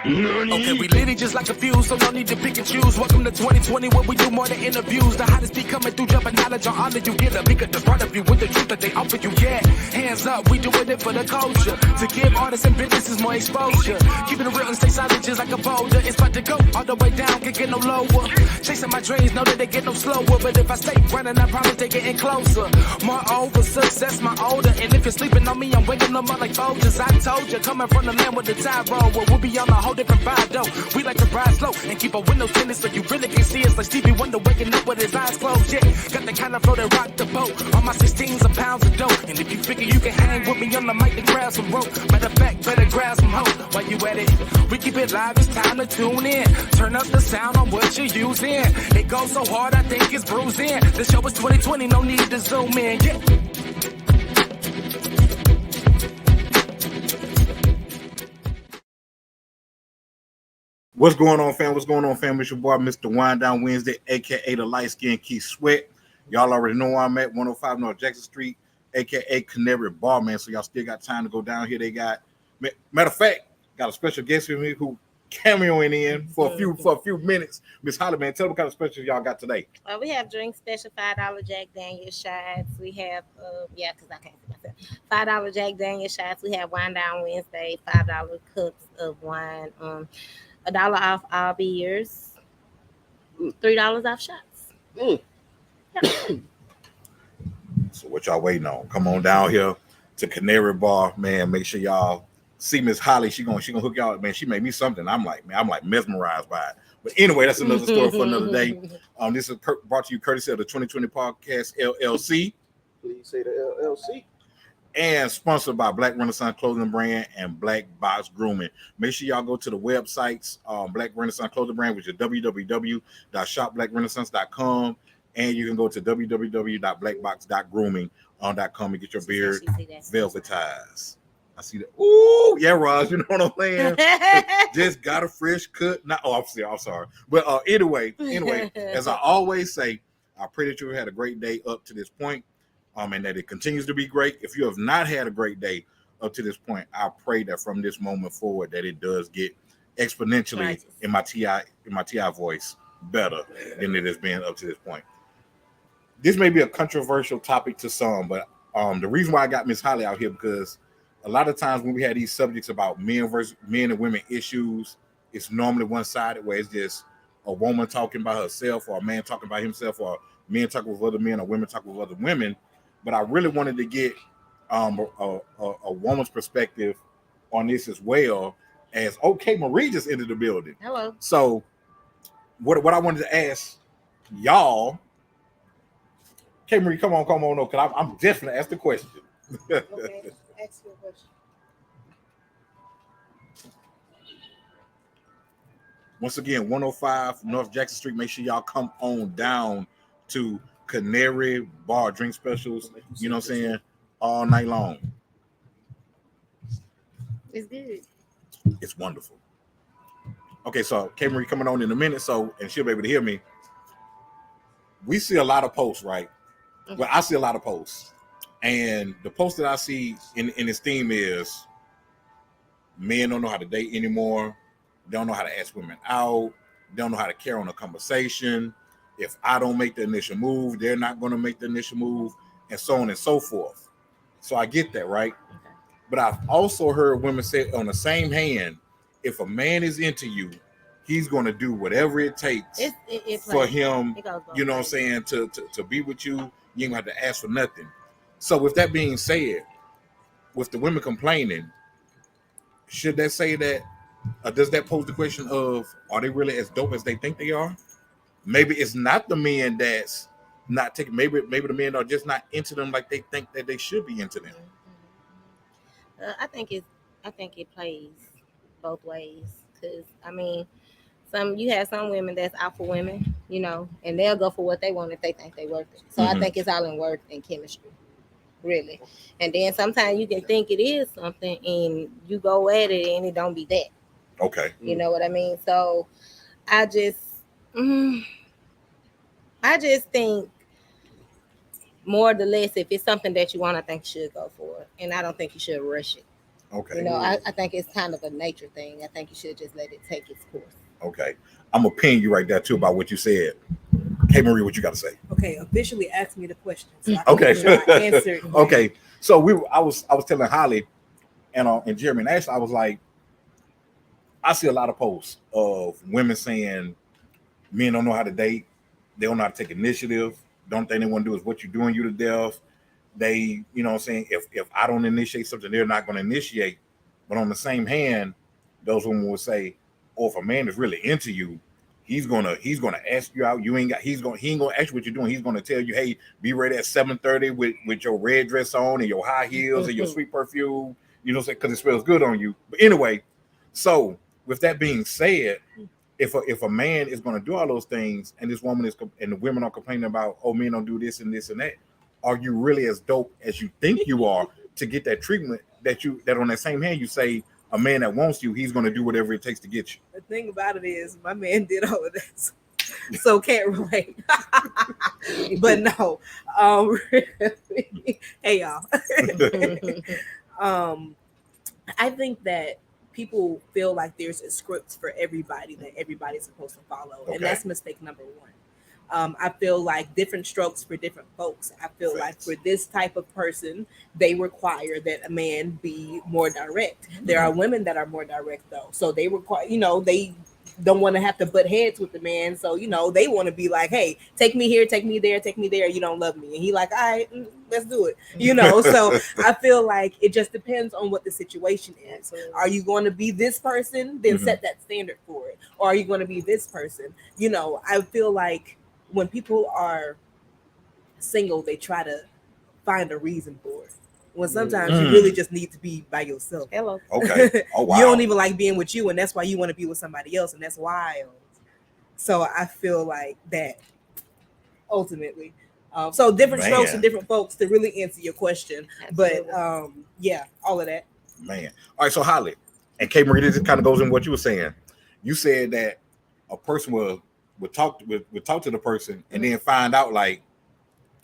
Okay, we lit it just like a fuse, so no need to pick and choose. Welcome to 2020, where we do more than interviews. The hottest be coming through, jumping knowledge on all of you. Get a bigger the front of you with the truth that they offer you. Yeah, hands up, we doing it for the culture. To give artists and businesses more exposure. Keeping it real and stay solid just like a boulder. It's about to go all the way down, can't get no lower. Chasing my dreams, know that they get no slower. But if I stay running, I promise they getting closer. Moreover, success my older. And if you're sleeping on me, I'm waking them up like Folgers. I told you, coming from the land with the tide roll. Well, we'll be on a whole different vibe though. We like to ride slow and keep our windows tinted so you really can see us like Stevie Wonder waking up with his eyes closed. Yeah, got the kind of flow that rock the boat. On my 16s of pounds of dope. And if you figure you can hang with me on the mic, then grab some rope. Matter of fact, better grab some hope. While you at it, we keep it live, it's time to tune in. Turn up the sound on what you're using. It goes so hard, I think it's bruising. The show is 2020, no need to zoom in. Yeah. What's going on, fam? What's going on, fam? It's your boy, Mr. Wind Down Wednesday, a.k.a. the light-skinned Keith Sweat. Y'all already know where I'm at, 105 North Jackson Street, a.k.a. Canary Bar, man. So y'all still got time to go down here. They got, matter of fact, got a special guest with me who cameoing in for a few minutes. Miss Holly, man, tell me what kind of specials y'all got today. We have drink special, $5 Jack Daniel's shots. We have, because I can't see myself. $5 Jack Daniel's shots. We have Wine Down Wednesday, $5 cups of wine. $1 off all beers, $3 off shots. Yeah. So what y'all waiting on? Come on down here to Canary Bar, man. Make sure y'all see Miss Holly. She gonna hook y'all up, man. She made me something. I'm like mesmerized by it. But anyway, that's another story for another day. This is brought to you courtesy of the 2020 Podcast LLC. Please say the LLC. And sponsored by Black Renaissance Clothing Brand and Black Box Grooming. Make sure y'all go to the websites, Black Renaissance Clothing Brand, which is www.shopblackrenaissance.com, and you can go to www.blackbox.grooming.com and get your beard velvetized. I see that. Ooh, yeah, Roz, you know what I'm saying? Just got a fresh cut. Not, I'm sorry. But anyway, as I always say, I pray that you had a great day up to this point. And that it continues to be great. If you have not had a great day up to this point, I pray that from this moment forward that it does get exponentially in my TI voice better than it has been up to this point. This may be a controversial topic to some, but the reason why I got Miss Holly out here because a lot of times when we have these subjects about men and women issues, it's normally one-sided where it's just a woman talking about herself or a man talking about himself or men talking with other men or women talking with other women. But I really wanted to get a woman's perspective on this as well as OK Marie just entered the building. Hello. So what I wanted to ask y'all, K Marie, come on, no, because I'm definitely ask the question. Okay, ask your question. Once again, 105 North Jackson Street. Make sure y'all come on down to Canary Bar, drink specials, you know what I'm saying, all night long. It's good. It's wonderful. Okay, so K Marie coming on in a minute, and she'll be able to hear me. We see a lot of posts, right? Mm-hmm. Well, I see a lot of posts. And the post that I see in this theme is men don't know how to date anymore, don't know how to ask women out, don't know how to carry on a conversation. If I don't make the initial move, they're not going to make the initial move, and so on and so forth. So I get that, right? Okay. But I've also heard women say on the same hand, if a man is into you, he's going to do whatever it takes for him, you know what I'm saying, to be with you. You ain't going to have to ask for nothing. So with that being said, with the women complaining, should that say that, does that pose the question of, are they really as dope as they think they are? Maybe it's not the men that's not taking. Maybe the men are just not into them like they think that they should be into them. I think it plays both ways because you have some women that's out for women, you know, and they'll go for what they want if they think they worth it. So I think it's all in worth and chemistry, really. And then sometimes you can think it is something and you go at it and it don't be that. Okay. You know what I mean? So I just think more or less, if it's something that you want, I think you should go for it. And I don't think you should rush it. Okay. You know, I think it's kind of a nature thing. I think you should just let it take its course. Okay. I'm gonna pin you right there too about what you said. K Marie, what you got to say? Okay, officially ask me the question. So I can Okay. make sure I answer it. Okay. So I was telling Holly and Jeremy and Ashley, I was like, I see a lot of posts of women saying men don't know how to date, they don't know how to take initiative, don't think they want to do is what you're doing you to death. They, you know what I'm saying, if I don't initiate something, they're not going to initiate. But on the same hand, those women will say, oh, if a man is really into you, he's gonna ask you out. He ain't gonna ask you what you're doing. He's gonna tell you, hey, be ready at 7:30 with your red dress on and your high heels and your sweet perfume, you know what I'm saying, because it smells good on you. But anyway, so with that being said, if a man is going to do all those things and this woman is and the women are complaining about, oh, men don't do this and this and that, are you really as dope as you think you are to get that treatment that on that same hand you say a man that wants you, he's going to do whatever it takes to get you? The thing about it is, my man did all of that, so can't relate. But no, hey y'all. I think that people feel like there's a script for everybody that everybody's supposed to follow, Okay. and that's mistake number one. I feel like different strokes for different folks. I feel like for this type of person, they require that a man be more direct. There are women that are more direct though, so they require, they don't want to have to butt heads with the man, so they want to be like, hey, take me here, take me there, take me there. You don't love me, and he like, all right, let's do it. So I feel like it just depends on what the situation is. Are you going to be this person? Then set that standard for it. Or are you going to be this person? I feel like when people are single, they try to find a reason for it, when sometimes you really just need to be by yourself. Hello. Okay. Oh, wow. You don't even like being with you, and that's why you want to be with somebody else, and that's wild. So I feel like that ultimately. So different strokes for different folks to really answer your question. Absolutely. But yeah, all of that. Man. All right, so Holly and K Marie, this kind of goes in what you were saying. You said that a person would talk to the person and then find out like,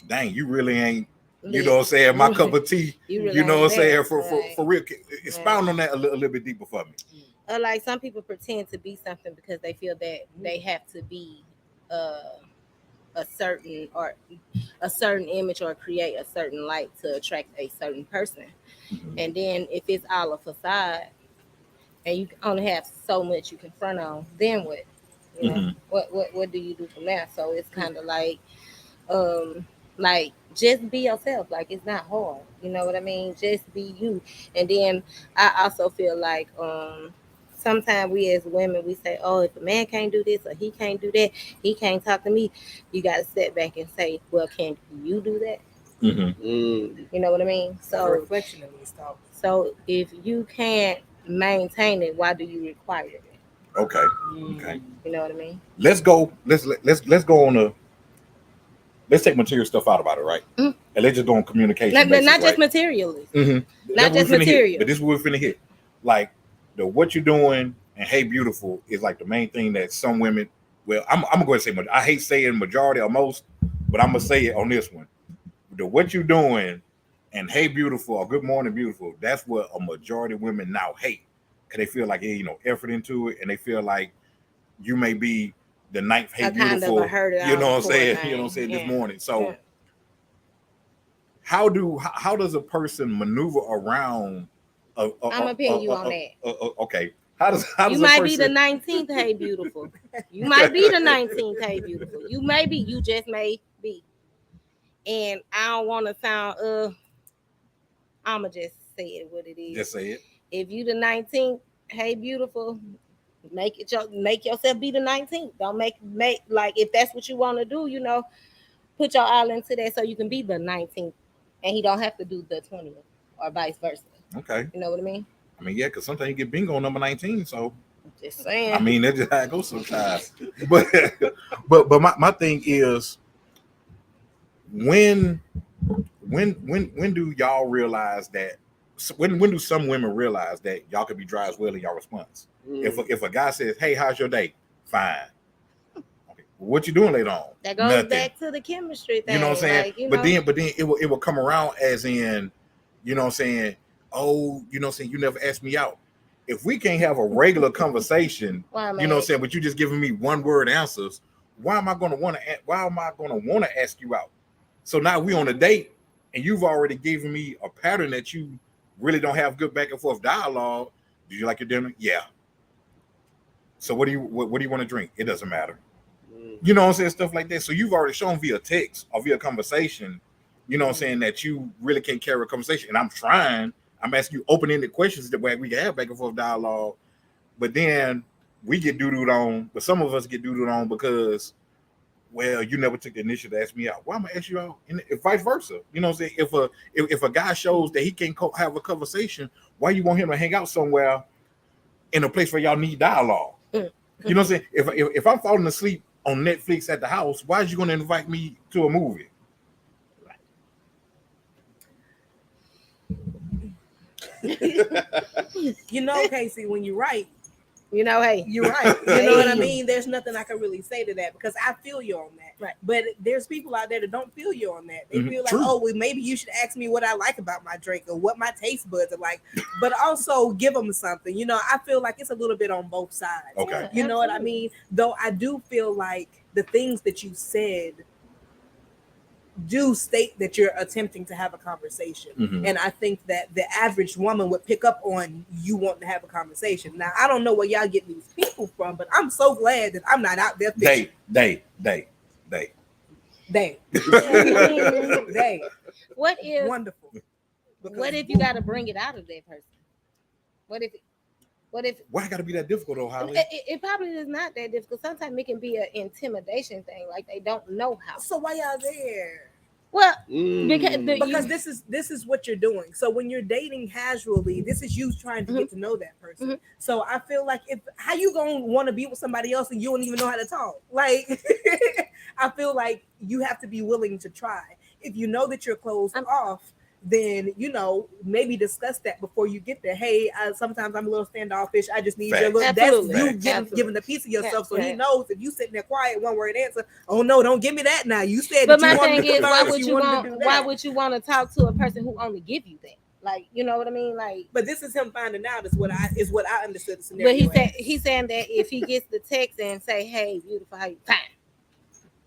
dang, you really ain't, you know what I'm saying, my cup of tea. Really You know what I'm saying? ain't For real. Expound on that a little bit deeper for me. Like some people pretend to be something because they feel that they have to be a certain image or create a certain light to attract a certain person. And then if it's all a facade and you only have so much you can front on, then what? What do you do from there? So it's kind of like just be yourself. Like, it's not hard, you know what I mean? Just be you. And then I also feel like sometimes we as women, we say, oh, if a man can't do this or he can't do that, he can't talk to me. You got to step back and say, well, can you do that? You know what I mean? So reflection of these thoughts. So if you can't maintain it, why do you require it? Okay. You know what I mean? Let's go. Let's go on let's take material stuff out about it, right? And let's just go on communication. Not just materially. Not just material. But this is what we're finna hit. Like what you're doing and hey beautiful is like the main thing that some women. Well, I'm gonna go ahead and say I hate saying majority or most, but I'm gonna say it on this one. What you're doing and hey beautiful or good morning beautiful. That's what a majority of women now hate. Cause they feel like effort into it, and they feel like you may be the ninth hey beautiful. You know what I'm saying? You know what I'm saying this morning. So how does a person maneuver around? I'm gonna pin you on that. Okay. How does you might be the 19th hey beautiful. You might be the 19th hey beautiful. You may be. You just may be. And I don't want to sound I'ma just say it what it is. Just say it. If you the 19th, hey beautiful, make yourself be the 19th. Don't make like, if that's what you want to do, put your all into that so you can be the 19th, and he don't have to do the 20th or vice versa. Okay. You know what I mean? I mean, yeah, because sometimes you get bingo number 19, so just saying. I mean, that's just how it goes sometimes. but my thing is, when do y'all realize that? When do some women realize that y'all could be dry as well in y'all response? If a guy says, "Hey, how's your day?" Fine. Okay. What you doing later on? That goes back to the chemistry thing. You know what I'm saying? Like, but then it will come around as in, you know what I'm saying? oh, you know what I'm saying, you never asked me out. If we can't have a regular conversation, Why am you know what I'm I- saying, but you just giving me one word answers, why am I gonna want to ask you out? So now we on a date and you've already given me a pattern that you really don't have good back and forth dialogue. Do you like your dinner? Yeah. So what do you want to drink? It doesn't matter. You know what I'm saying? Stuff like that. So you've already shown via text or via conversation, you know what I'm saying, that you really can't carry a conversation. And I'm asking you open-ended questions that way we can have back and forth dialogue. But then we get doo-dooed on, but some of us get doo-dooed on because, well, you never took the initiative to ask me out. Why am I ask you out? And vice versa. You know what I'm saying? If a guy shows that he can't have a conversation, why you want him to hang out somewhere in a place where y'all need dialogue? You know what I'm saying? If I'm falling asleep on Netflix at the house, why is you going to invite me to a movie? You know, Casey, when you're right, You know, hey, you're right. You know what I mean? There's nothing I can really say to that because I feel you on that. Right. But there's people out there that don't feel you on that. They Mhm. feel like, True. oh, well, maybe you should ask me what I like about my drink or what my taste buds are like, but also give them something. You know, I feel like it's a little bit on both sides. Okay. You know what I Absolutely. mean? Though I do feel like the things that you said do state that you're attempting to have a conversation. Mhm. And I think that the average woman would pick up on you wanting to have a conversation. Now, I don't know where y'all get these people from, but I'm so glad that I'm not out there fishing. They. They. what if Wonderful. what if you got to bring it out of that person? What if Why got to be that difficult, though, Holly? it probably is not that difficult. Sometimes it can be an intimidation thing, like they don't know how. So why y'all there? Well, Mm. because This is what you're doing. So when you're dating casually, this is you trying to get to know that person. Mhm. So I feel like how you gonna want to be with somebody else and you don't even know how to talk? Like I feel like you have to be willing to try. If you know that you're closed off, then maybe discuss that before you get there. Hey, sometimes I'm a little standoffish. I just need your Facts. look. Absolutely. That's you Facts. giving, Absolutely. giving a piece of yourself, so he Facts. knows if you sitting there quiet, one word answer. Oh no, don't give me that now. You said. but that you my wanted thing to is, why converse, would you wanted to want? do Why that. would you want to talk to a person who only give you that? Like, you know what I mean? Like, But this is him finding out is what I understood the scenario. but as. he's saying that if he gets the text and say, "Hey, beautiful, how you?" Fine.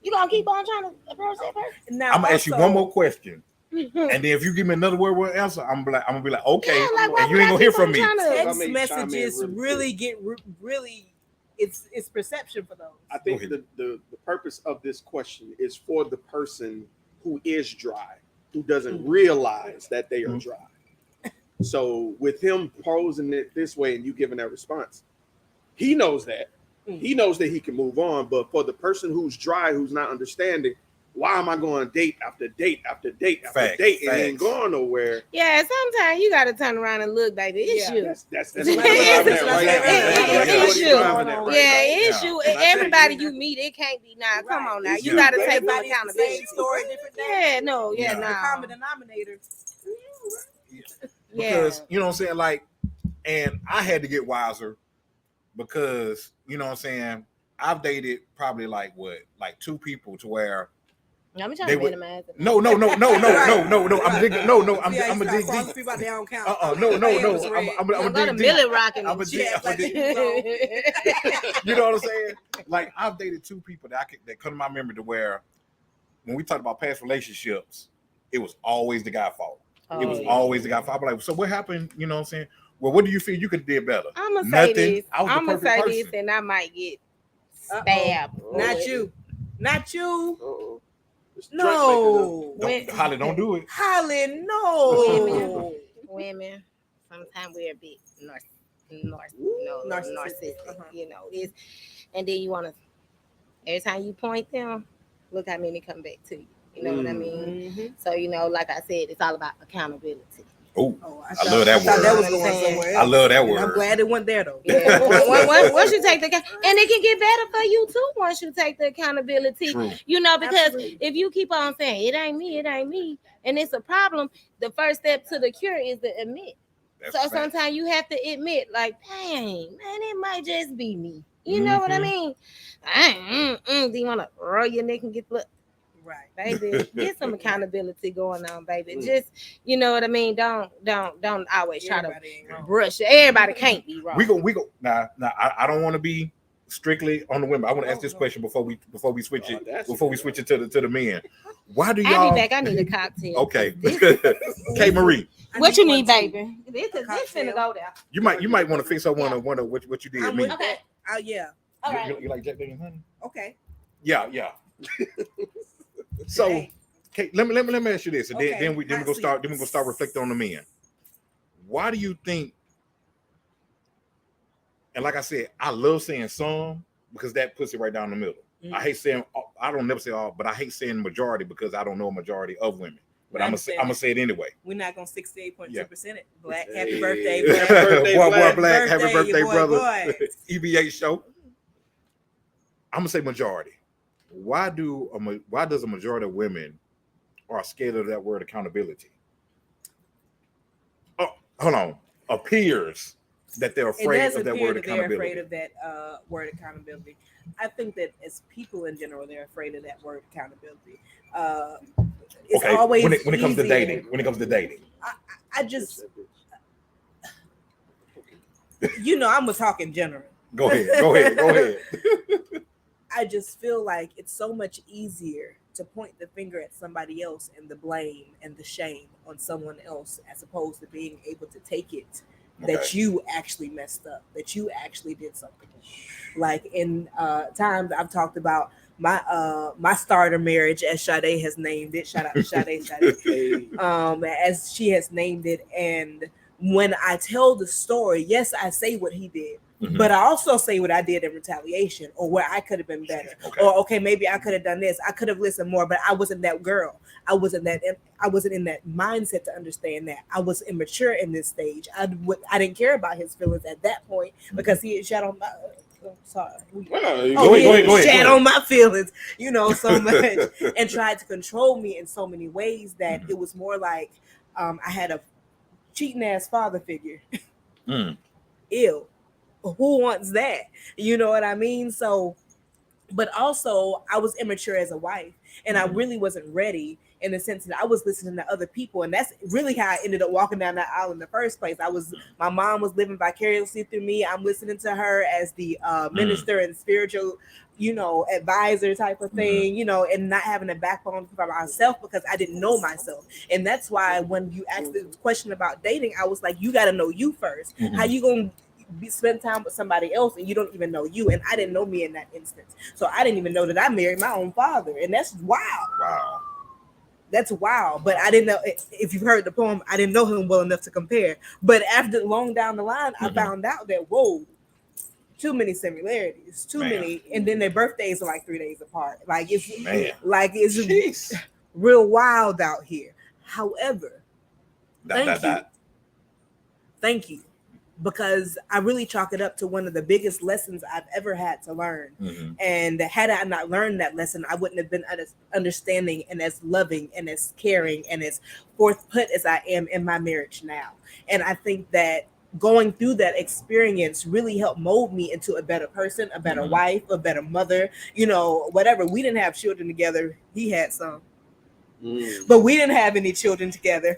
You gonna keep on trying to approach that person? Now, I'm gonna ask you also- one more question, and then if you give me another word answer, I'm gonna be like, okay, Yeah, like, why and you would ain't I gonna hear keep on from me. trying to- Text Let me chime in messages really really get really it's perception for those. I think Go ahead. the purpose of this question is for the person who is dry, who doesn't realize that they are Mhm. dry. So with him posing it this way and you giving that response, he knows that. He knows that he can move on. But for the person who's dry, who's not understanding, why am I going date after date after date after Facts, date and ain't facts. going nowhere? Yeah, sometimes you gotta turn around and look, baby. It's Yeah, you. That's It's what I'm at it's right like- now. it- it's you. Driving at right Yeah, now. it's you. And I think Everybody you- you meet, it can't be now. Come Right. on now. It's You you. gotta take some Everybody's the accountability. same story, different day. Yeah, no, yeah, Yeah. The no. common denominator. Because Yeah. you know what I'm saying, like, and I had to get wiser because you know what I'm saying, I've dated probably like two people to where I'm trying They to would- minimize it. no, I'm digging, I'm See how you gonna start dig calling deep. people out, they don't count. No, My hand was red. I'm Don't go to dig deep. Millie Rockin' I'm and a dig, shit. I'm a dig. You know what I'm saying? Like I've dated two people that come to my memory to where when we talked about past relationships, it was always the guy's fault. It was always the guy's fault. I'm like, so what happened? You know what I'm saying? Well, what do you feel you could have did better? I'm gonna say Nothing. this. I was the I'm gonna perfect say person. this, and I might get Uh-oh. stabbed. Not you. Not you. Uh-oh. It's drink No. When- Holly, don't do it. Holly, no. Women. Women, sometimes we're a bit narcissistic. Narcissistic, You know, it's, and then you want to. Every time you point them, look how many come back to you. You know what I mean? Mhm. So like I said, it's all about accountability. Oh, Oh, I love that thought word. that was going somewhere I else. love that And I'm word. glad it went there though. Yeah. Once you take the and it can get better for you too once you take the accountability. True. You know, because Absolutely. if you keep on saying it ain't me, and it's a problem, the first step to the cure is to admit. That's So a fact. sometimes you have to admit, like, dang, man, it might just be me. You know what I Mhm. mean? Do you want to roll your neck and get look? Right. Baby, get some accountability going on, baby. Mm. Just, you know what I mean. Don't always try to Everybody ain't wrong. brush it. Everybody can't be wrong. We go. Nah. I don't want to be strictly on the women. I want to ask this No. question before we switch Oh, it. that's Before we good. switch it to the men. Why do I'll y'all? be back. I need a cocktail. Okay. This- K Marie, I what you one need, too. baby? This cocktail. finna go there. you might want to fix up one of what you did. I'm Me. with Okay. that. Oh yeah. All You, right. you like Jack Daniel's honey? Okay. Yeah. So, Hey. okay, let me ask you this, and Okay, then we hot go start seats. reflecting on the men. Why do you think? And like I said, I love saying some because that puts it right down the middle. I hate saying I don't never say all, but I hate saying majority because I don't know a majority of women. But I I'm understand gonna that. say it anyway. We're not gonna 68.2% it. Black. Hey. Happy birthday, Happy Black. birthday, boy, Black. Black. Happy birthday, your boy, brother. boy. EBA show. I'm gonna say majority. Why does a majority of women are scared of that word accountability? Oh, hold on. Appears that they're It afraid does of that appear word that they're accountability. afraid of that word accountability. I think that as people in general, they're afraid of that word accountability. It's Okay, always when it comes to easier- dating, I just, I'm a talk in general. go ahead. I just feel like it's so much easier to point the finger at somebody else and the blame and the shame on someone else as opposed to being able to take it that Okay. you actually messed up, that you actually did something. Like in times I've talked about my starter marriage, as Sade has named it. Shout out to Sade. Hey. As she has named it. And when I tell the story, yes, I say what he did, Mhm. but I also say what I did in retaliation or where I could have been better. Okay. Or okay, maybe I could have done this. I could have listened more, but I wasn't that girl. I wasn't in that mindset to understand that. I was immature in this stage. I didn't care about his feelings at that point because he had shot on my. Sorry. Well, Oh, Go he ahead, go ahead. shat on my feelings, so much, and tried to control me in so many ways that Mhm. it was more like I had a cheating ass father figure. Mm. Ew. Who wants that? You know what I mean? So, but also I was immature as a wife, and I really wasn't ready in the sense that I was listening to other people, and that's really how I ended up walking down that aisle in the first place. My mom was living vicariously through me. I'm listening to her as the minister and spiritual, advisor type of thing, and not having a backbone for myself because I didn't know myself. And that's why when you asked the question about dating, I was like, you got to know you first. Mhm. How you gonna spend time with somebody else and you don't even know you? And I didn't know me in that instance, so I didn't even know that I married my own father, and that's wild. Wow. That's wild. But I didn't know, if you've heard the poem, I didn't know him well enough to compare. But after long down the line, I Mhm. found out that too many similarities, too Man. many, and then their birthdays are like 3 days apart. Like it's Jeez. real wild out here. However, thank you, because I really chalk it up to one of the biggest lessons I've ever had to learn. Mhm. And had I not learned that lesson, I wouldn't have been as understanding and as loving and as caring and as forthput as I am in my marriage now. And I think that going through that experience really helped mold me into a better person, a better Mhm. wife, a better mother, whatever. We didn't have children together. He had some, but we didn't have any children together.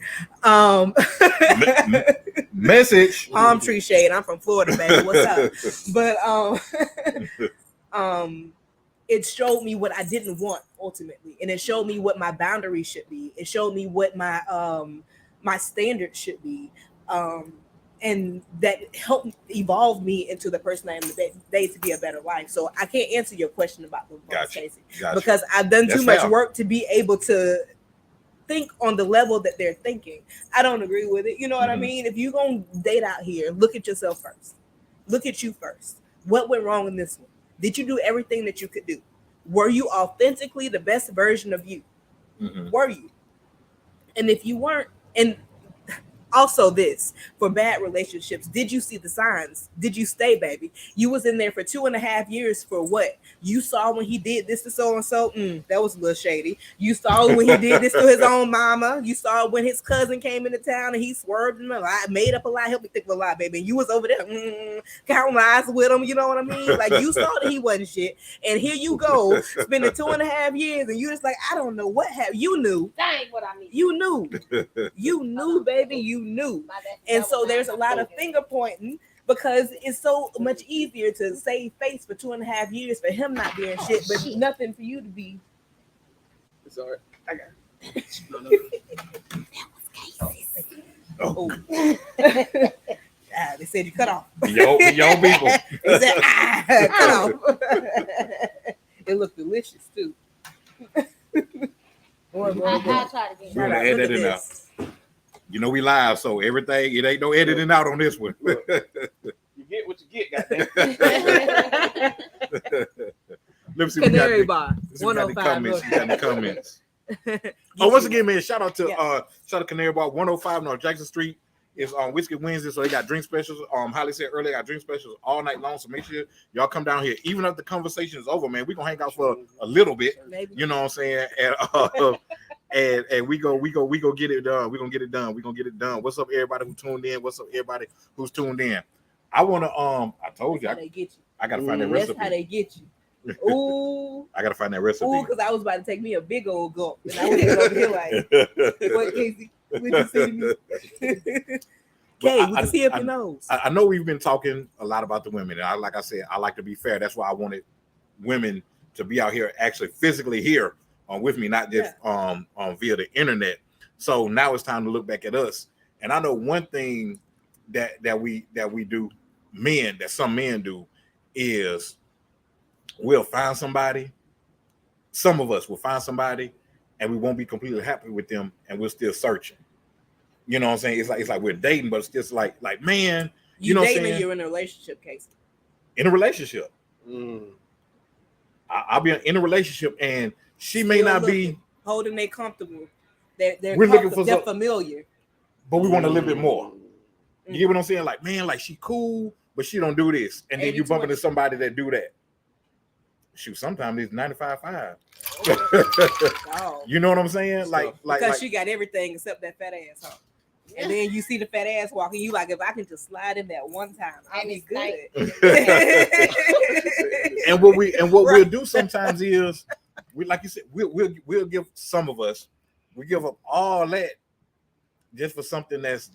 Message. Palm tree shade. I'm from Florida, baby. What's up? But it showed me what I didn't want ultimately, and it showed me what my boundaries should be. It showed me what my my standards should be, and that helped evolve me into the person I am today to be a better wife. So I can't answer your question about the Gotcha. Stacey, Gotcha. because I've done That's too much fair. work to be able to think on the level that they're thinking. I don't agree with it. You know what I Mhm. mean? If you're going to date out here, look at yourself first. Look at you first. What went wrong in this one? Did you do everything that you could do? Were you authentically the best version of you? Mhm. Were you? And if you weren't, and Also, this for bad relationships. Did you see the signs? Did you stay, baby? You was in there for 2.5 years for what? You saw when he did this to so and so. That was a little shady. You saw when he did this to his own mama. You saw when his cousin came into town and he swerved him a lot, made up a lie. Help me think of a lie, baby. And you was over there counting lies with him. You know what I mean? Like you saw that he wasn't shit, and here you go spending 2.5 years, and you just like I don't know what happened. You knew. That ain't what I mean. You knew. You knew, baby. You knew. And so there's a lot of finger pointing because it's so much easier to save face for 2.5 years for him not being shit, but nothing for you to be. It's all right. I got it. Oh, They said you cut off. yo people. They said cut off. It looked delicious too. I'll try to get We're gonna add that in there. You know we live, so everything, it ain't no editing out on this one. You get what you get, goddamn. Let me see Canary Bar. we got the 105 comments. We got the comments. North. Once again, man, shout out to Yeah. Canary Bar 105 North Jackson Street. It's on Whiskey Wednesday, so they got drink specials. Holly said earlier, got drink specials all night long. So make sure y'all come down here. Even if the conversation is over, man, we gonna hang out for a little bit. Maybe. You know what I'm saying? And we go get it done. We're gonna get it done. We're gonna get it done. What's up, everybody who tuned in? What's up, everybody who's tuned in? I wanna I told you How they get you. I gotta find that That's recipe. how they get you. Ooh. I gotta find that recipe. Ooh, because I was about to take me a big old gulp. And I was over here like, what, Casey? What you say to me? Okay, we can see up your nose. I know we've been talking a lot about the women. And like I said, I like to be fair. That's why I wanted women to be out here actually physically here with me, not just via the internet. So now it's time to look back at us. And I know one thing that we do, that some men do, is we'll find somebody. Some of us will find somebody, and we won't be completely happy with them, and we're still searching. You know what I'm saying? It's like we're dating, but it's just like man, you know what I'm dating, saying? you're in a relationship, Casey. In a relationship. I'll be in a relationship, and she may Still not looking, be holding they comfortable. They're We're looking comfortable, for they're some- familiar. but we want a little bit more. You get what I'm saying? Like, man, like she cool, but she don't do this. And then you bump into somebody that do that. Shoot, sometimes it's 95.5. Oh. You know what I'm saying? Because she got everything except that fat ass, huh? And then you see the fat ass walking, you like, if I can just slide in that one time, I'll be good. And what we'll do sometimes is we, like you said, we'll give some of us, we give up all that just for something that's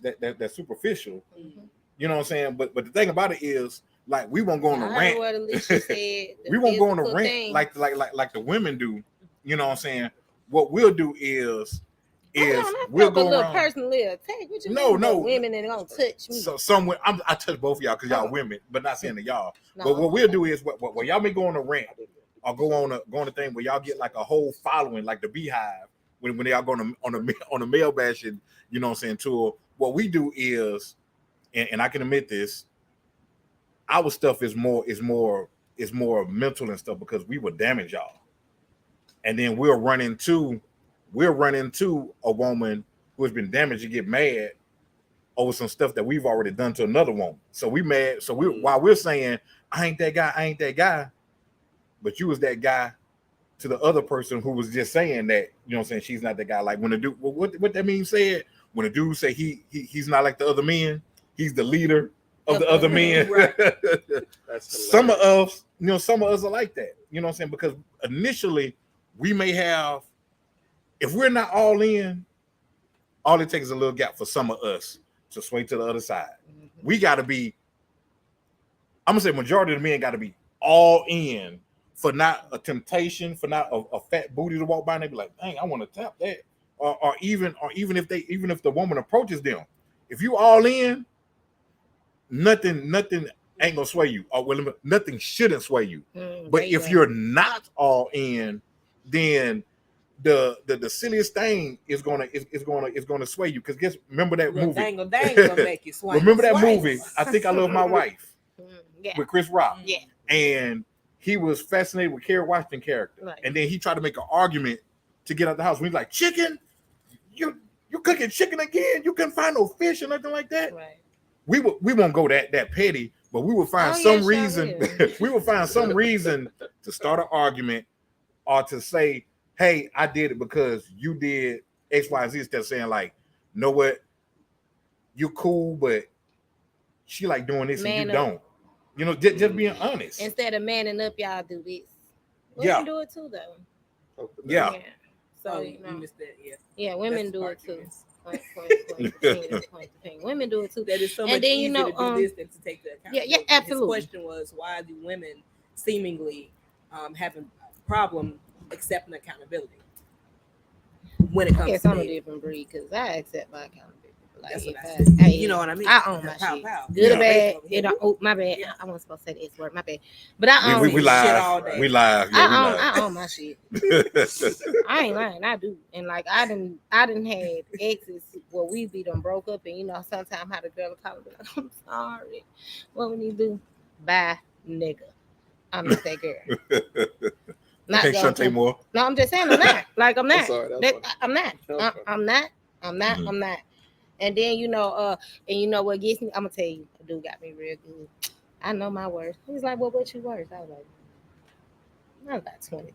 superficial. Mm-hmm. You know what I'm saying? But the thing about it is, like, we won't go on a rant. What Alicia said, We won't go on a physical rant thing. like the women do. You know what I'm saying? What we'll do is we'll go a little around. personally attack. What you No, mean no. women that gonna touch me. So somewhere I touch both of y'all because y'all women, but not saying to y'all. No. But what we'll do is what y'all may go on a rant or go on a thing where y'all get like a whole following, like the Beehive, when they are going on a male bashing, you know what I'm saying, tour. What we do is, and I can admit this, our stuff is more mental and stuff because we will damage y'all. And then we'll run into a woman who has been damaged and get mad over some stuff that we've already done to another woman. So we mad. So while we're saying, I ain't that guy, but you was that guy to the other person who was just saying that, you know what I'm saying, she's not that guy. Like when the dude, what that mean said, when a dude say he's not like the other men, he's the leader of the other men. Some of us are like that. You know what I'm saying? Because initially we may have, if we're not all in, all it takes is a little gap for some of us to sway to the other side. We got to be, I'm gonna say majority of the men got to be all in for not a temptation, for not a fat booty to walk by and they be like, dang, I want to tap that. Or even if the woman approaches them, if you all in, nothing ain't gonna sway you. Or well, nothing shouldn't sway you. But if you're not all in, then the silliest thing is gonna sway you. Because remember that movie? Dangle gonna make you swing. Remember that movie? I Think I Love My Wife Yeah. with Chris Rock. Yeah. And he was fascinated with Kerry Washington character, Right. and then he tried to make an argument to get out the house. When he's like, "Chicken, you You cooking chicken again? You couldn't find no fish or nothing like that. Right. We won't go that petty, but we will find Oh, some yes, I reason. will. We will find some reason to start an argument or to say, "Hey, I did it because you did X, Y, Z." Instead of saying like, "Know what? You cool, but she like doing this Man and you up. don't." You know, just being honest. Instead of manning up, y'all do this. Yeah. Women do it too, though. Yeah. So Oh, you know, missed that. Yeah. yeah, women That's do it too. arguments. Point the finger, point the finger. Women do it too. That is so And much then, you easier know, to do this than to take the account. yeah, absolutely. His question was, why do women seemingly having a problem accepting accountability when it I comes guess to I'm a dating? different breed because I accept my accountability. Like, That's what if I said. hey, You know what I mean? I own my Pow, shit. pow. Good Yeah. or bad. Over You here. know, oh, my bad. Yeah. I wasn't supposed to say the S word. My bad. But I own we shit live. all day. We live. Yeah, we live. I own my shit. I ain't lying. I do. And like I didn't have exes where we be done broke up, and you know sometimes how the girl will call and be like, "I'm sorry. What we need to do? Bye, nigga. I'm not that girl. Not Can't going Shantae to. Moore. No, I'm just saying I'm not. Like I'm not. sorry, that's That- fine. I'm not. Okay. I'm not. Mhm. I'm not. And then you know, and you know what gets me? I'm gonna tell you, a dude got me real good. I know my worth. He's like, "Well, what you worth?" I was like, "I was about 23."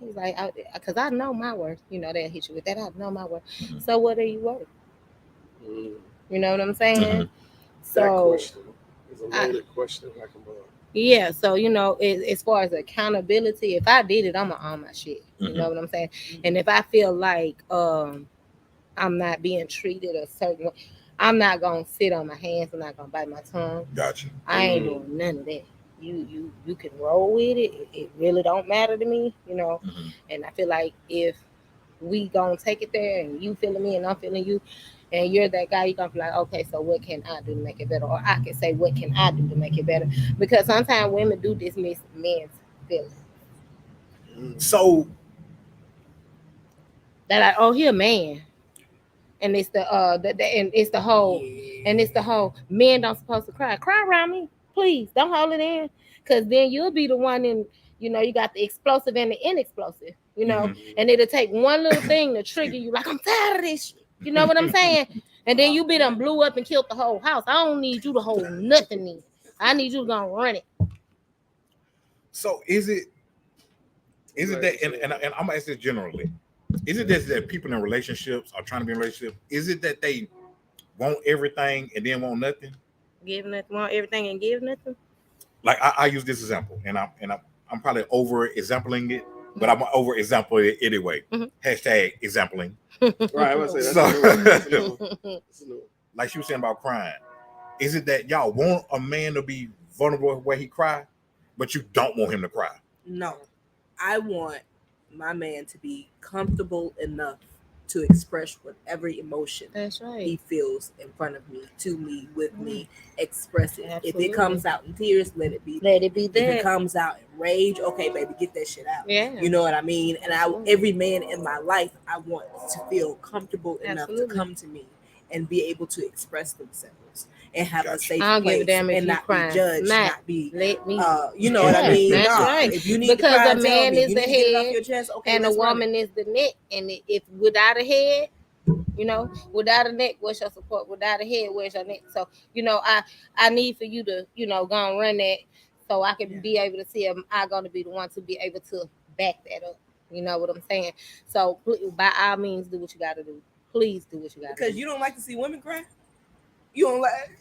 He's like, "Cause I know my worth." You know, they'll hit you with that. I know my worth. Mhm. So what are you worth? Mm, You know what I'm saying? Mhm. that So question is a loaded question like a mother. yeah, so you know, as far as accountability, if I did it, I'm gonna own my shit. You Mhm. know what I'm saying? And if I feel like I'm not being treated a certain way, I'm not gonna sit on my hands. I'm not gonna bite my tongue. Gotcha. I ain't doing none of that. You can roll with it. It really don't matter to me, you know. Mhm. And I feel like if we gonna take it there, and you feeling me, and I'm feeling you, and you're that guy, you're gonna be like, okay, so what can I do to make it better? Or I can say, what can I do to make it better? Because sometimes women do dismiss men's feelings. So They're like, oh, he a man. And it's and it's the whole and it's the whole men don't supposed to cry. Cry around me, please. Don't hold it in. Cause then you'll be the one in, you know, you got the explosive and the inexplosive, you know, and it'll take one little thing to trigger you, like I'm tired of this shit. You know what I'm saying? And then you be done blew up and killed the whole house. I don't need you to hold nothing in. I need you to go run it. So is it that, and I'm gonna ask this generally, is it that people in relationships are trying to be in a relationship? Is it that they want everything and then want nothing? Give nothing, want everything and give nothing. Like I use this example, and I'm probably over exampling it, but I'm over example it anyway. Mhm. Hashtag exampling. Right, I was say So- that's a new one. That's a new one. Like she was saying about crying. Is it that y'all want a man to be vulnerable where he cry, but you don't want him to cry? No, I want my man to be comfortable enough to express whatever emotion That's right. he feels in front of me, to me, with me, express it. If Absolutely. it comes out in tears, let it be. Let it be If there. it comes out in rage, okay, baby, get that shit out. Yeah. You know what I mean? And Absolutely. every man in my life, I want to feel comfortable enough Absolutely. to come to me and be able to express themselves and have a Gotcha. safe I don't place give a damn if and you not crying. be judged, Matt, not be Let me. you know what I mean? That's Nah, right. if you need Because to cry, a tell man me. is You the need to get it off head your chest. Okay, and a let's run it. woman is the neck. And if without a head, you know, without a neck, where's your support? Without a head, where's your neck? So, you know, I need for you to, you know, go and run that so I can be able to see I'm going to be the one to be able to back that up. You know what I'm saying? So by all means, do what you got to do. Please do what you got to do. Because you don't like to see women cry. You don't like.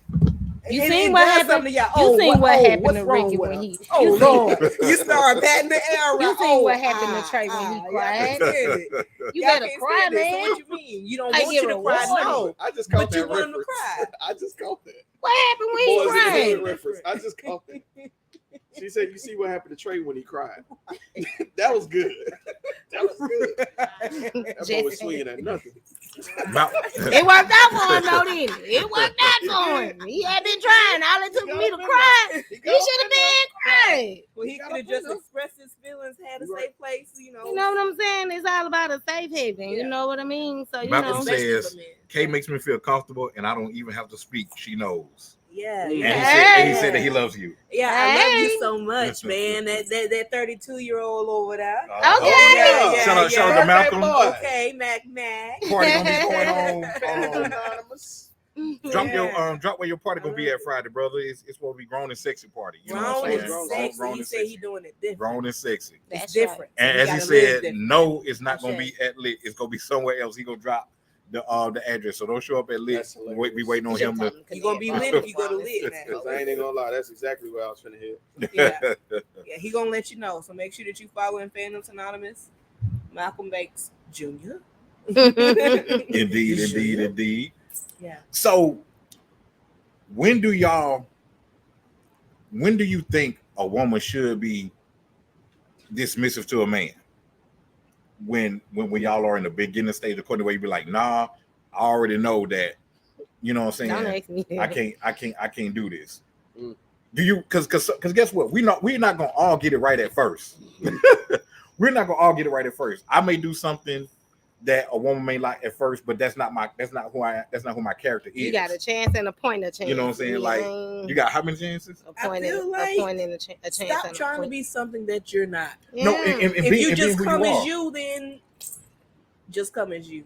You it- seen it what does happened? something to y'all. You seen what happened what's to wrong Ricky with when her? he- Oh you Lord, you start patting the air around. You seen what happened to Trey when he y'all cried? can't stand it. You Y'all better can't cry, stand it. So man. what you mean? You don't Like, want you get to cry? rewarded. No. I just caught But you that want him to reference. cry. I just caught that. What happened when he Boys in the cried? Hood reference. I just caught that. She said, "You see what happened to Trey when he cried." That was good. That was good. That boy was swinging at nothing. It worked out for him, though, didn't it? It worked out for him. He had been trying. All it took me to cry. He should have been crying. Well, he He got could have up just in there. expressed his feelings feelings, had a Right. safe place, you know. You know what I'm saying? It's all about a safe haven. Yeah. You know what I mean? So you Malcolm know, said- especially says, for men. Kay makes me feel comfortable, and I don't even have to speak. She knows. Yeah, And he yeah. And he said that he loves you. Yeah, I love you Hey. so much, man. That 32-year-old over there. Okay. Oh, yeah. Shout out to Malcolm. Boy. Okay, Mac. Party gonna be going on. Anonymous. Drop Yeah. drop where your party gonna be at Friday, brother. It's supposed to be grown and sexy party. You know what Grown I'm and saying? sexy. Grown He and said sexy. he doing it different. Grown and sexy. It's That's different. So And we as he gotta live said, different. no, it's not gonna Okay. be at Lit. It's gonna be somewhere else. He gonna drop the address. So don't show up at Lit. That's hilarious. Wait, be waiting on him to. You gonna be lit if you go to Lit now. Because I ain't even gonna lie, that's exactly what I was finna hit. Yeah. Yeah, he gonna let you know. So make sure that you follow in Fandoms Anonymous, Malcolm Banks Jr. Indeed. Yeah. So when do you think a woman should be dismissive to a man? When y'all are in the beginning stage, according to the way you be like, nah, I already know that, you know what I'm Don't saying? ask me. I can't do this. Mm. Do you cause guess what? We're not gonna all get it right at first. We're not gonna all get it right at first. I may do something that a woman may like at first, but that's not who my character is. You got a chance and a point of chance. You know what I'm saying? Like, You got how many chances? a point I feel and like a point and a chance. Stop and a trying to point. be something that you're not. Yeah, No, and If being, you and just being who come you as are. you, then just come as you.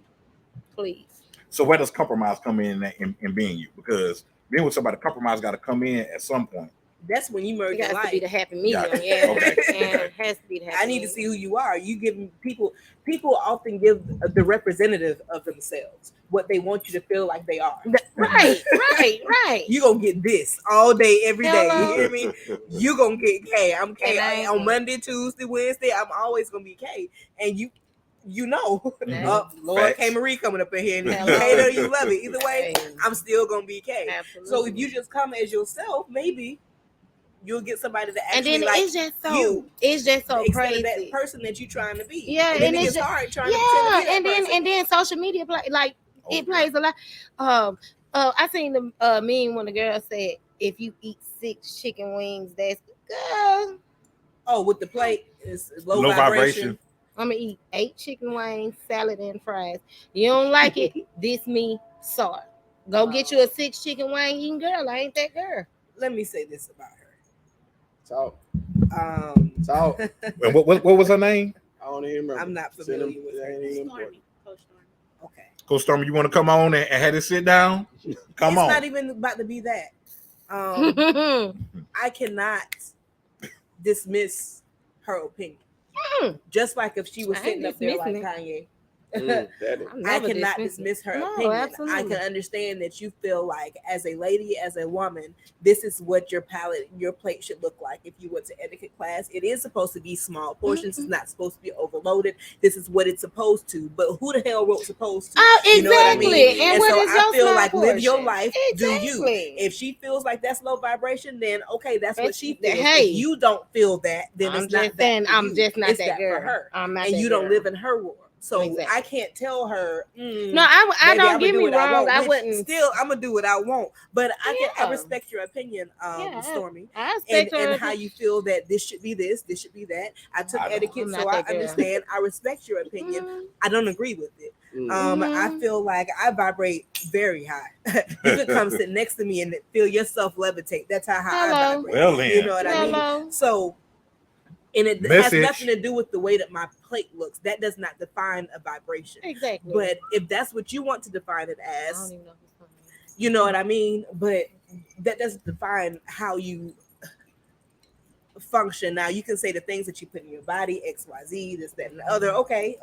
please. So where does compromise come in being you? Because being with somebody, compromise got to come in at some point. That's when you merge It your has to life. be the happy medium. Got it. Yeah, Okay. And it has to be the happy I need to medium. see who you are. You give people often give the representative of themselves what they want you to feel like they are. Right. You gonna get this all day, every day. Hello. You hear me? You gonna get K. I'm K. And I ain't On gonna- Monday, Tuesday, Wednesday. I'm always gonna be K. And you know, Mhm. Lord Facts. K Marie coming up in here, and if you Hello. hate her, you love it. Either way, Hey, I'm still gonna be K. absolutely. So if you just come as yourself, maybe you'll get somebody that and actually then like it's just so you instead instead crazy. of that person that you're trying to be. Yeah, and then and it it's gets just- hard trying to pretend to be that person. and then social media play like it plays a lot. I seen the meme when the girl said, "If you eat 6 chicken wings, that's good. Oh, with the plate, it's low, Low vibration. vibration. I'm gonna eat 8 chicken wings, salad, and fries. You don't like it? This me, sorry. Go get you a 6 chicken wing eating girl. I ain't that girl. Let me say this about Talk. her. Talk. And what was her name? I don't even remember. I'm not Send familiar him- with that her. ain't even important. Okay. Coach Stormy, you want to come on and have it sit down? Come It's on. not even about to be that. I cannot dismiss her opinion. Just like if she was I ain't sitting up there like dismissing Kanye. That is. I'm I never cannot dismissing. dismiss her No, opinion. absolutely. I can understand that you feel like as a lady, as a woman, this is what your palate, your plate should look like. If you went to etiquette class, it is supposed to be small portions. It's not supposed to be overloaded. This is what it's supposed to. But who the hell wrote supposed to? Oh, You know what I exactly. mean? And And what so is I your feel small like live your portion? life, do you. Exactly. If she feels like that's low vibration, then okay, that's what That's- she feels. hey. If you don't feel that, then I'm it's not just that saying, for I'm you. just not It's that girl. for her. I'm not And that you don't girl. live in her world. So Exactly. I can't tell her. No, I Baby, don't I'ma get do me what I wrong. want, I which wouldn't. Still, I'm gonna do what I want, but I Yeah. respect your opinion, Yeah, Stormy, I and, expect her. and how you feel that this should be this should be that. I took I don't. etiquette, I'm so not I that girl. understand. I respect your opinion. Mhm. I don't agree with it. Mm. I Mhm. feel like I vibrate very high. You could come sit next to me and feel yourself levitate. That's how high I Hello. vibrate. Well then. You know what I mean? Hello. So, and it Message. has nothing to do with the way that my plate looks. That does not define a vibration. Exactly. But if that's what you want to define it I as, don't even know who's coming. you know what I mean? But that doesn't define how you function. Now you can say the things that you put in your body, XYZ, this, that, and the other. Okay,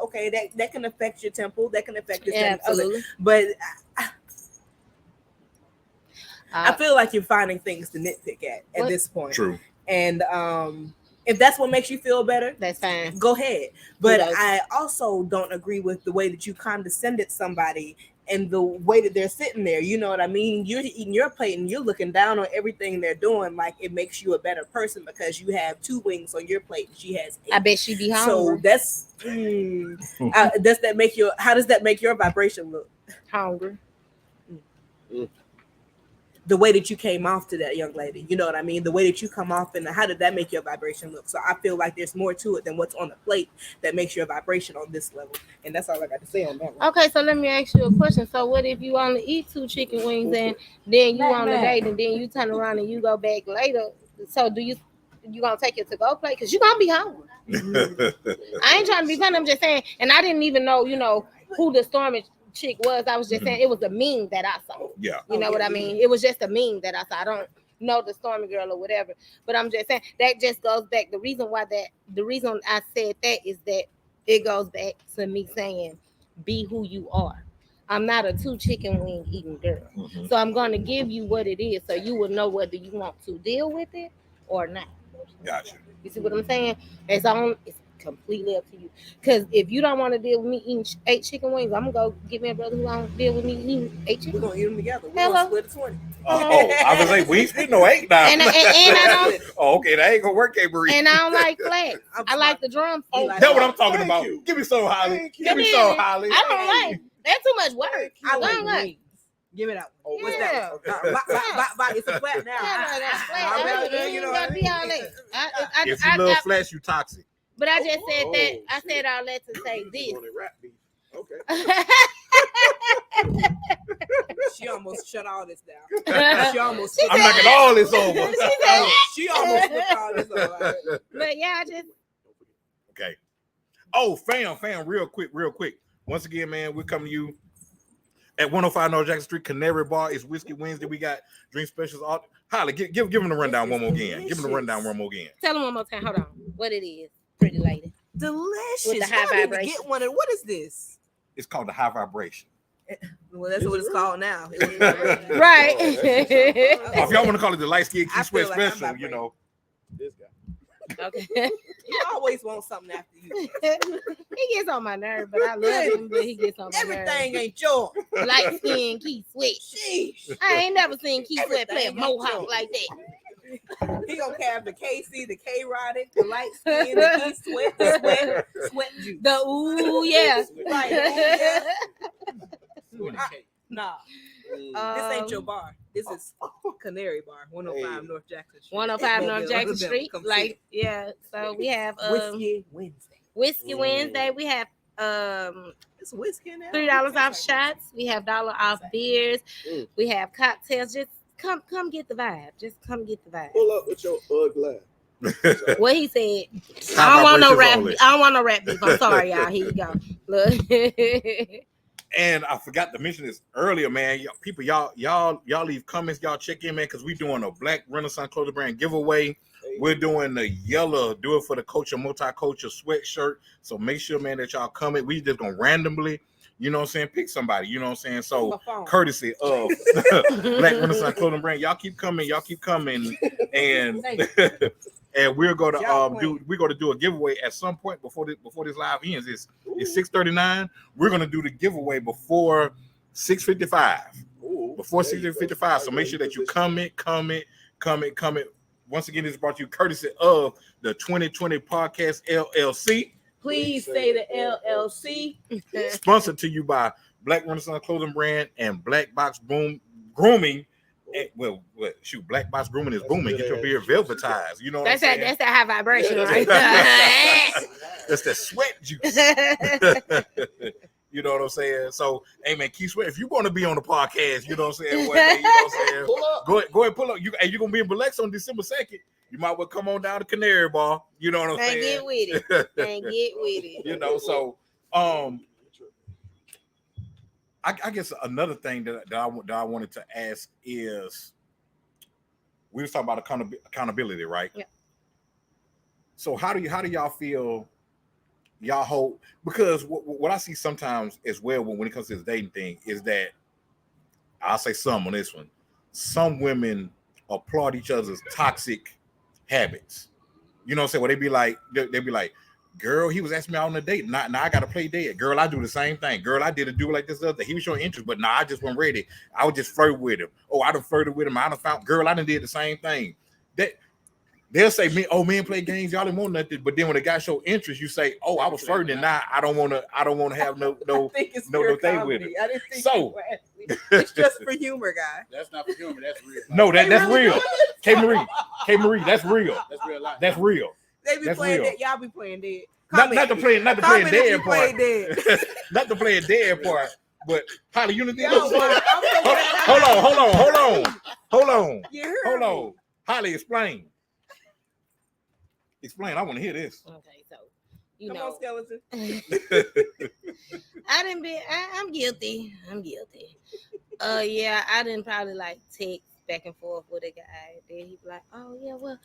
that can affect your temple, that can affect this, that, and the other. Absolutely. But I Uh, feel like you're finding things to nitpick at What? this point. True. And if that's what makes you feel better, that's fine. go ahead. But Kudos. I also don't agree with the way that you condescended somebody and the way that they're sitting there. You know what I mean? You're eating your plate and you're looking down on everything they're doing, like it makes you a better person because you have 2 wings on your plate and she has 8. I bet she be So hungry. that's does that make your how does that make your vibration look? Hungry. the way that you came off to that young lady. You know what I mean? The way that you come off, and how did that make your vibration look? So I feel like there's more to it than what's on the plate that makes your vibration on this level. And that's all I got to say on that one. Okay, so let me ask you a question. So what if you only eat 2 chicken wings and then you on a date and then you turn around and you go back later? So you gonna take it to go plate? Because you gonna be hungry. I ain't trying to be funny. I'm just saying, and I didn't even know, who the Stormy chick was. I was just saying it was a meme that I saw. Yeah. You know what I mean? It was just a meme that I saw. I don't know the Stormy girl or whatever, but I'm just saying that just goes back. The reason I said that is that it goes back to me saying, be who you are. I'm not a 2 chicken wing eating girl. Mhm. So I'm going to give you what it is so you will know whether you want to deal with it or not. Gotcha. You see what I'm saying? It's completely up to you. Because if you don't want to deal with me eating 8 chicken wings, I'm going to go get me a brother who don't deal with me eating 8 We're chicken going wings. to eat them together. We're Hello? going to split the 20. I was like, we ain't split no 8 now. And I don't Oh, okay, that ain't gonna work, K-Marie. and I don't like flats. I like the drums. Oh, like that's what that. I'm talking Thank about. you. Give me some, Holly. Thank you. Give me some, Holly. I don't like. That's too much work. I Don't like like. wings. Give it out. Oh, What's Yeah. that? It's a flat now. Yeah, that's flat. I I bet mean, you you know gotta what be I all mean? that. If you love flash, you toxic. But I just said that. Oh, I shit. said all that to say You this. wanted rap beef. Okay. She almost shut all this down. She almost. I'm knocking all this over. She almost put all this over. But yeah, I just Okay. Oh, fam, real quick. Once again, man, we're coming to you at 105 North Jackson Street, Canary Bar. It's Whiskey Wednesday. We got drink specials. Holly, give them the rundown one more again. Give them the rundown one more again. tell them one more time. Hold on. What it is, pretty lady. Delicious. With the high I need to vibration. get one. What is this? It's called the High Vibration. Well, that's what it's called now. Right. Or if y'all want to call it the light skin key I sweat feel like I'm special, vibrating. This guy. Okay. You always want something after you. He gets on my nerve, but I love him. But he gets on my Everything ain't yours. nerve. Light skin, Keith Sweat. Sheesh. I ain't never seen Keith Sweat play a Everything mohawk ain't like that. He gonna have the KC, the K Rodic, the light skin, the Keith Sweat, the sweat juice. The ooh, yeah. Right. Yeah. Nah, Uh, this ain't your bar. This is Canary Bar, 105 Hey. North Jackson Street. 105 North Mobile, Jackson Alabama. Street. Come see Like, it. yeah. So we have Whiskey Wednesday. Whiskey Wednesday. We have It's whiskey in there. $3 off shots. We have $1 off beers. Mm. We have cocktails. Just come get the vibe. Just come get the vibe. Pull up with your ugly. What he said. High I don't want no vibrations rap. only. I don't want no rap beef. I'm sorry, y'all. Here you go. Look. And I forgot to mention this earlier, man. Y'all leave comments. Y'all check in, man, because we're doing a Black Renaissance Clothing Brand giveaway. We're doing the yellow Do It For The Culture Multicultural sweatshirt. So make sure, man, that y'all comment. We just gonna randomly, you know what I'm saying, pick somebody. You know what I'm saying? So My phone. courtesy of Black Renaissance Clothing Brand, y'all keep coming, and and we're gonna do a giveaway at some point before this live ends. It's 6:39. We're gonna do the giveaway before 6:55. Before 6:55. So make sure that you comment. Once again, this is brought to you courtesy of the 2020 Podcast LLC. Please say the LLC. Sponsored to you by Black Renaissance Clothing Brand and Black Box Grooming. Black Box Grooming is booming. Get your beard velvetized. You know what I'm saying? That's that high vibration, right? That's that sweat juice. You know what I'm saying? So, hey man, Keith Sweat, if you want to be on the podcast, you know what I'm saying? One day, you know what I'm saying? Pull up. Go ahead, pull up. You're gonna be in Biloxi on December 2nd. You might well come on down to Canary Bar. You know what I'm And saying? get with it. And get with it. You know, so I guess another thing that I wanted to ask is, we was talking about accountability, right? Yeah. So how do y'all feel? Y'all hope, because what I see sometimes as well when it comes to this dating thing is that, I'll say some on this one, some women applaud each other's toxic habits. You know what I'm saying? Where they be like, girl, he was asking me out on a date. Now I gotta play dead. Girl, I do the same thing. Girl, I did a do like this other. He was showing interest, but I just wasn't ready. I would just flirt with him. Oh, I done flirted with him. I done found, girl, I done did the same thing. That they'll say, men play games, y'all didn't want nothing. But then when the guy show interest, you say, oh, I was flirting, and now I don't wanna have no thing with him. I didn't think So, you were asking me funny. It's just for humor, guy. That's not for humor. That's real. No, that's really real. K Marie, that's real. That's real life. That's real. They be That's playing real. dead. Y'all be playing dead. Not the playing Comment if dead you part. playing dead. Not the playing dead part. But Holly, you know Yo, but I'm so glad Hold on. You heard Hold me. on. Holly, explain. Explain. I want to hear this. Okay, so you Come know, on, skeleton. I'm guilty. I'm guilty. Yeah, I didn't probably like text back and forth with a guy. Then he'd be like, "Oh yeah, well,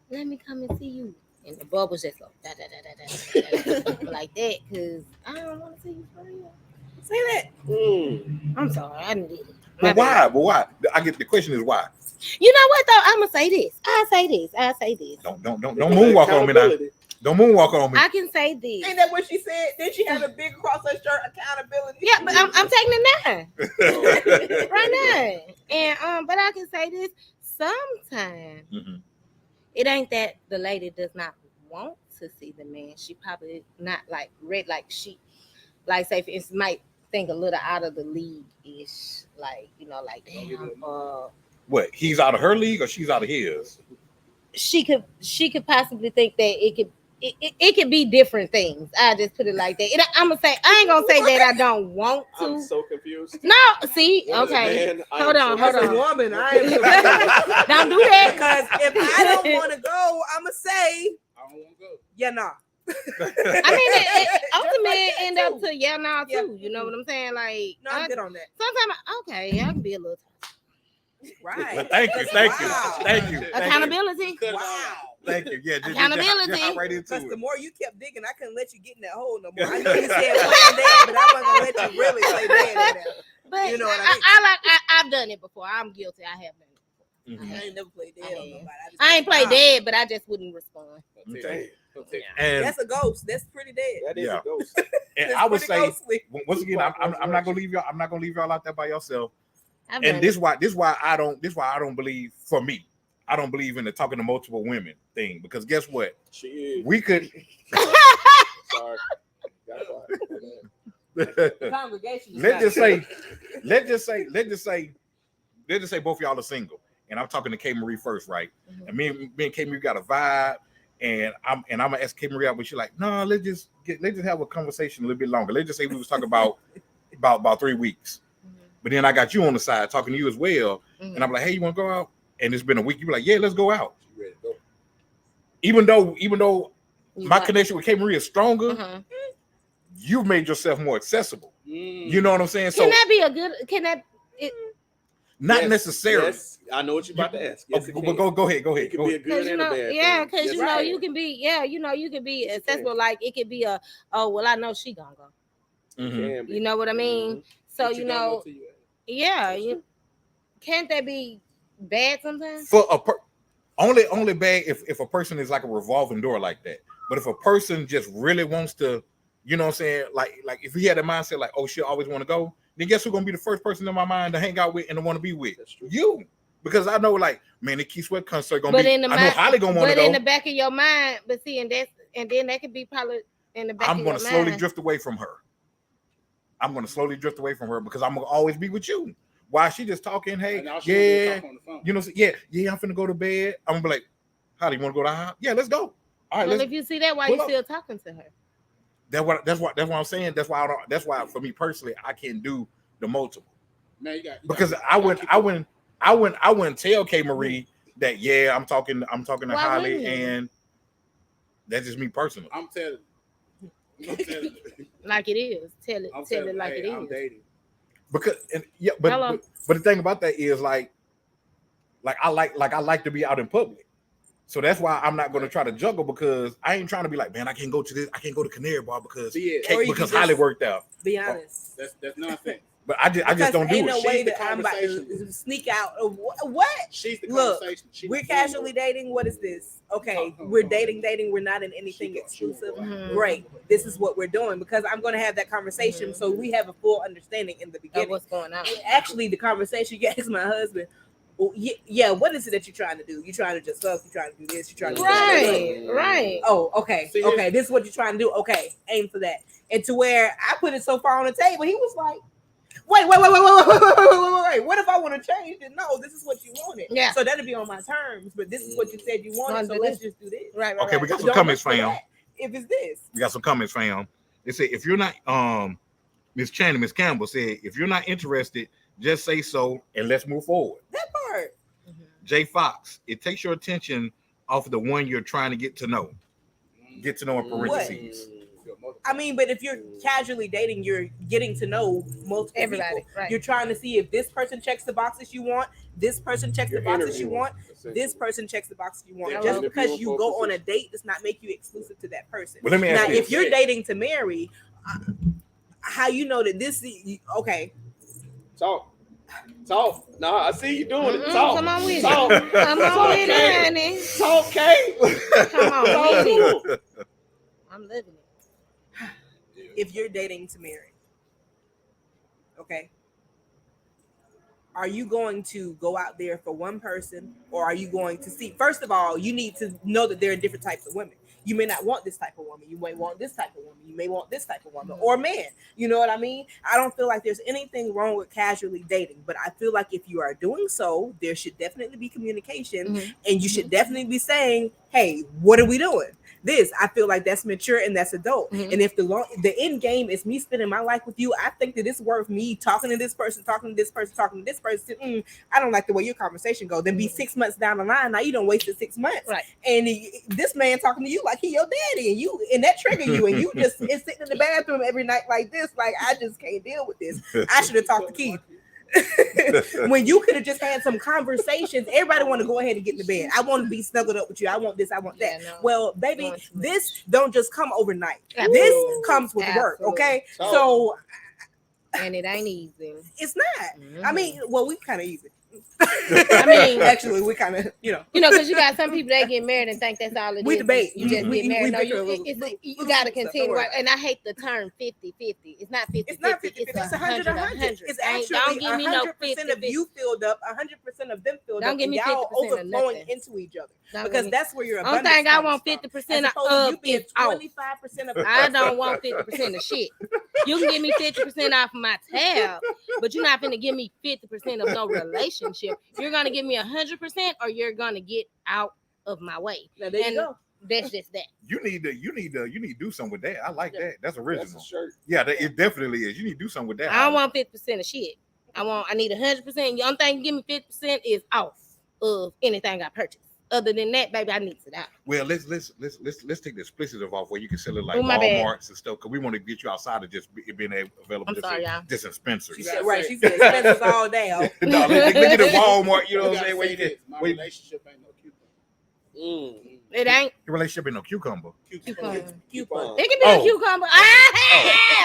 let me come and see you." And the bubbles just go da da da da da, da like that, cause I don't want to see you for real. Say that. I'm sorry, I didn't do it. But why? But why? I get the question is why. You know what though? I'm gonna say this. I say this. Don't moonwalk on me now. Don't moonwalk on me. I can say this. Ain't that what she said? Then she had a big across her shirt accountability. Yeah, but I'm taking it now. Right now. And but I can say this. Sometimes Mhm. it ain't that the lady does not want to see the man. She probably not like red, like she, like say for instance, might think a little out of the league ish, like like damn. What? He's out of her league or she's out of his? She could possibly think that it could be different things. I just put it like that. I'm gonna say I ain't gonna say that I don't want to. I'm so confused. No, see, As a okay. man, I Hold am on, so hold As a on. woman, I am confused. Don't do that. Because if I don't want to go, I'ma say, I don't want to go. yeah, nah. I mean, it ultimately Just like end that, up to yeah, nah, too. Yeah. You know what I'm saying? Like, No, I'm good on that. sometimes, okay, I can be a little Right. Well, thank you. accountability. Cut it all Wow. out. Thank you. Yeah, Accountability. just hop right into Because the it. more you kept digging, I couldn't let you get in that hole no more. I know you said playing dead, but I wasn't gonna let you really play dead in there. But You know what I mean? I've done it before. I'm guilty. I have done it. Mhm. I ain't never played dead on nobody. I ain't played Wow. dead, but I just wouldn't respond. Okay. Okay. And That's a ghost. That's pretty dead. That is Yeah. a ghost. and That's I would pretty say ghostly. once again, I'm not gonna leave y'all. I'm not gonna leave y'all out there by yourself. I've And done this why I don't believe, for me, I don't believe in the talking to multiple women thing, because guess what? She is. We could Sorry. Got The congregation. is let's not- just say both of y'all are single. And I'm talking to K Marie first, right? Mhm. And me and K Marie got a vibe, and I'm gonna ask K Marie out, but she's like, no, let's just have a conversation a little bit longer. Let's just say we was talking about 3 weeks. But then I got you on the side talking to you as well. Mhm. And I'm like, hey, you want to go out? And it's been a week. You be like, yeah, let's go out. She ready to go. Even though You my got- connection with K Marie is stronger, Mhm. you've made yourself more accessible. Mm. You know what I'm saying? So Can that be a good? Can that? not Yes, necessarily. Yes, I know what you're about to ask. Yes, Okay, it but can. go ahead. It can be a Because good and a bad thing. because Yes, you it know can. you can be, you can be Yes, it accessible. Like it could be a, oh well, I know she gonna go. Mhm. Can be. You know what I mean? Mhm. So But you don't know, go till you ask. yeah, you can't that be bad sometimes? For only bad if a person is like a revolving door like that. But if a person just really wants to, you know what I'm saying, like if he had a mindset like, oh shit, I always want to go, then guess who's gonna be the first person in my mind to hang out with and to want to be with? That's true. You. Because I know, like, man, the Key Sweat concert gonna But be. in the I know mind- Holly gonna want to But in go. the back of your mind, but see, and then that could be probably in the back I'm of gonna your slowly mind. drift away from her. I'm gonna slowly drift away from her because I'm gonna always be with you. Why she just talking? Hey, And now she gonna do yeah, talk on the phone. you know, yeah, I'm finna go to bed. I'm gonna be like, Holly, you wanna go to the house? Yeah, let's go. All right, Well, let's. if you see that, why pull you up. still talking to her? That's what I'm saying. That's why for me personally, I can't do the multiple Man, you got because you I gotta wouldn't tell K Marie that yeah, I'm talking to Why Holly, wouldn't you? and that's just me personally. I'm telling you. I'm telling you. Like it is. Tell it. I'm Tell telling it you, like hey, it I'm is. dating. Because Hello. but the thing about that is like I like to be out in public. So that's why I'm not going to try to juggle because I ain't trying to be like, man, I can't go to this. I can't go to Canary Bar because Yeah. Or you because can Holly just- worked out. Be honest. That's nonsense. But I just Because don't do ain't it. no way She's the that I'm about to conversation. sneak out. What? She's the Look, conversation. She We're the casually fool. dating. What is this? Okay, Oh, we're oh, dating. We're not in anything She exclusive. go, Mhm. Great. This is what we're doing because I'm going to have that conversation so we have a full understanding in the Of beginning. what's going on? Actually, the conversation you ask my husband, well, yeah, what is it that you're trying to do? You're trying to just fuck, you're trying to do this, you're trying to do that. Right. Oh, okay. See, Okay, this is what you're trying to do. Okay, aim for that. And to where I put it so far on the table, he was like, Wait. What if I want to change it? No, this is what you wanted. Yeah. So that'll be on my terms, but this is what you said you wanted. Wanna So do let's this. just do this. Right. Okay, we got some Don't comments, look for fam. that if it's this. We got some comments, fam. They say if you're not Miss Channing, Miss Campbell said, if you're not interested, just say so and let's move forward. That part. Jay Fox, it takes your attention off of the one you're trying to get to know. Get to know in parentheses. I mean, but if you're casually dating, you're getting to know multiple Everybody, people. right. You're trying to see if this person checks the boxes you want, this person checks the boxes you want, this person checks the boxes you want. Yeah, Just well, because you go on a date does not make you exclusive to that person. Well, let me ask Now, you if this. you're dating to marry, how you know that this? Okay, Talk. No, I see you doing it. Mm-mm, Talk. come on with Talk. it. Come on with Okay. it, honey. Talk, Kay. Come on Talk with it. to him. I'm living it. if you're dating to marry, okay, are you going to go out there for one person, or are you going to see? First of all, you need to know that there are different types of women. You may not want this type of woman. You may want this type of woman. You may want this type of woman or man. You know what I mean? I don't feel like there's anything wrong with casually dating, but I feel like if you are doing so, there should definitely be communication, and you should definitely be saying, "Hey, what are we doing?" This, I feel like that's mature and that's adult. Mhm. And if the end game is me spending my life with you, I think that it's worth me talking to this person, talking to this person, talking to this person. I don't like the way your conversation goes. Then be 6 months down the line. Now you don't wasted 6 months. Right. And this man talking to you like he your daddy, and that trigger you, and you just is sitting in the bathroom every night like this. Like, I just can't deal with this. I should have talked to Keith. When you could have just had some conversations. Everybody want to go ahead and get in the bed. I want to be snuggled up with you. I want this. I want that. Yeah, no. Well, baby, Going too much. this don't just come overnight. Absolutely. This comes with work. Absolutely. Okay, Talk. so And it ain't easy. it's not. I mean, well, we kind of easy. I mean, actually, we kind of, because you got some people that get married and think that's all it is. We debate. You just We- get married. we No, bicker a you, little- it's, little- you little got to stuff, don't continue. worry. And I hate the term 50-50. It's not 50-50. It's not 50. It's It's 100. It's actually don't give me no 100% of 50-50. you filled up, 100% of them filled Don't up, give and me y'all 50% of overflowing nothing. into each other. Don't Because give me- that's where your Only abundance thing I comes want from. 50% As opposed to of you being is off. 25% of I don't want 50% of shit. You can give me 50% off of my tab, but you're not gonna give me 50% of no relationship. You're gonna give me 100%, or you're gonna get out of my way. Now, there And you go. That's just that. You need to do something with that. I like that. That's That's original. a shirt. Yeah, it definitely is. You need to do something with that. I don't want 50% of shit. I need 100%. The only thing you give me 50% is off of anything I purchase. Other than that, baby, I need it out. Well, let's take the explicit off where you can sell it like Oh, my bad. Walmarts and stuff, because we want to get you outside of just being available I'm just, sorry, y'all. just in Spencer's. She said, right. She said expenses all day. Oh. No, let's get it Walmart. You know what I'm gotta saying? Where say you get this, my where relationship ain't no cucumber. It ain't your relationship ain't no cucumber. cucumber. Coupon. It can be Oh. a cucumber.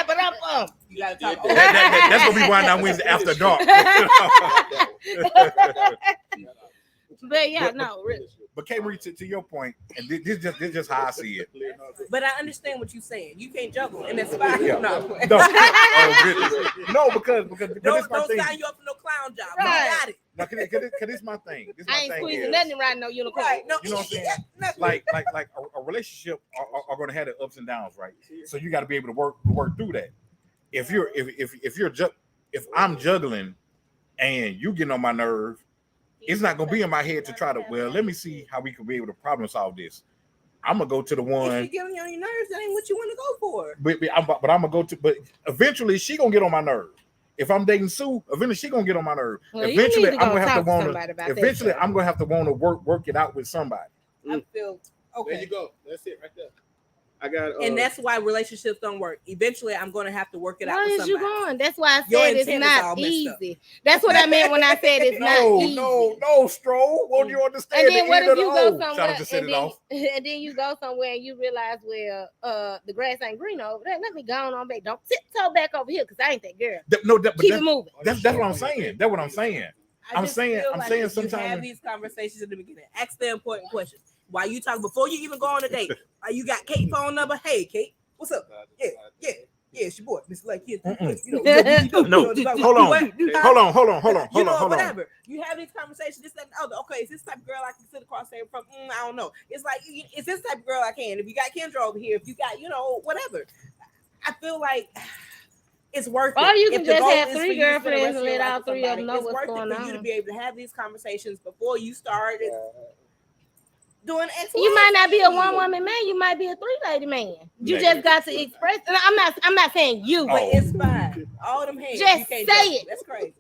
But I'm pumped. You gotta talk. That's gonna be why now Wednesday after dark. But yeah, no, really. But K-Marie, to your point, and this just how I see it. But I understand what you're saying. You can't juggle, and that's fine. Yeah. No, No, oh, goodness. No, because don't my thing. sign you up for no clown job. Right. You got it. No, cause this my thing. This I my ain't thing squeezing is, nothing riding no unicorn. Right. No, You know what I'm saying? nothing. like a relationship are going to have the ups and downs, right? So you got to be able to work through that. If I'm juggling and you getting on my nerve, it's not going to be in my head to try to, well, let me see how we can be able to problem solve this. I'm gonna go to the If one, you get on your nerves, that ain't what you want to go for. but I'm gonna go to, but eventually she gonna get on my nerve. If I'm dating Sue, eventually she gonna get on my nerve. Well, you Eventually, need I'm gonna have to talk want somebody about that Eventually, shit. I'm gonna have to want to work it out with somebody. I feel There you okay. go. That's it right there. I got And that's why relationships don't work. Eventually, I'm going to have to work it out Where with is you somebody. going? That's why I Your said it's intent is all not messed up. easy. That's what I meant when I said it's not easy. no, Stroll. Won't you understand? And then the what end if of the you go Shout out somewhere to set and it then, off. and then you go somewhere and you realize, well, the grass ain't green over there. Let me go on back. Don't tiptoe back over here because I ain't that girl. But Keep it moving. that's what I'm saying. That's what I'm saying. I I'm just saying- feel I'm like saying if you have sometimes- these conversations in the beginning. Ask the important questions. Why you talk before you even go on a date? You got Kate phone number? Hey, Kate, what's up? Yeah, it's your boy, Mr. Like, yeah, No, hold on. whatever. You have these conversations, this, that, and the other. Okay, is this type of girl I can sit across there from? I don't know. It's like, is this type of girl I can? If you got Kendra over here, if you got, whatever. I feel like it's worth it. Or you If can the just goal have is for 3 you to spend the girlfriends rest and of your let life all with 3 of them somebody, know it's what's worth going it for you to on. be able to have these conversations before you start doing X. Y, You might not be a Z. 1-woman man, you might be a 3-lady man. You Negative. just got to express. And I'm not saying you, But Oh. it's fine. All them hands. Just you can't say touch it. That's crazy.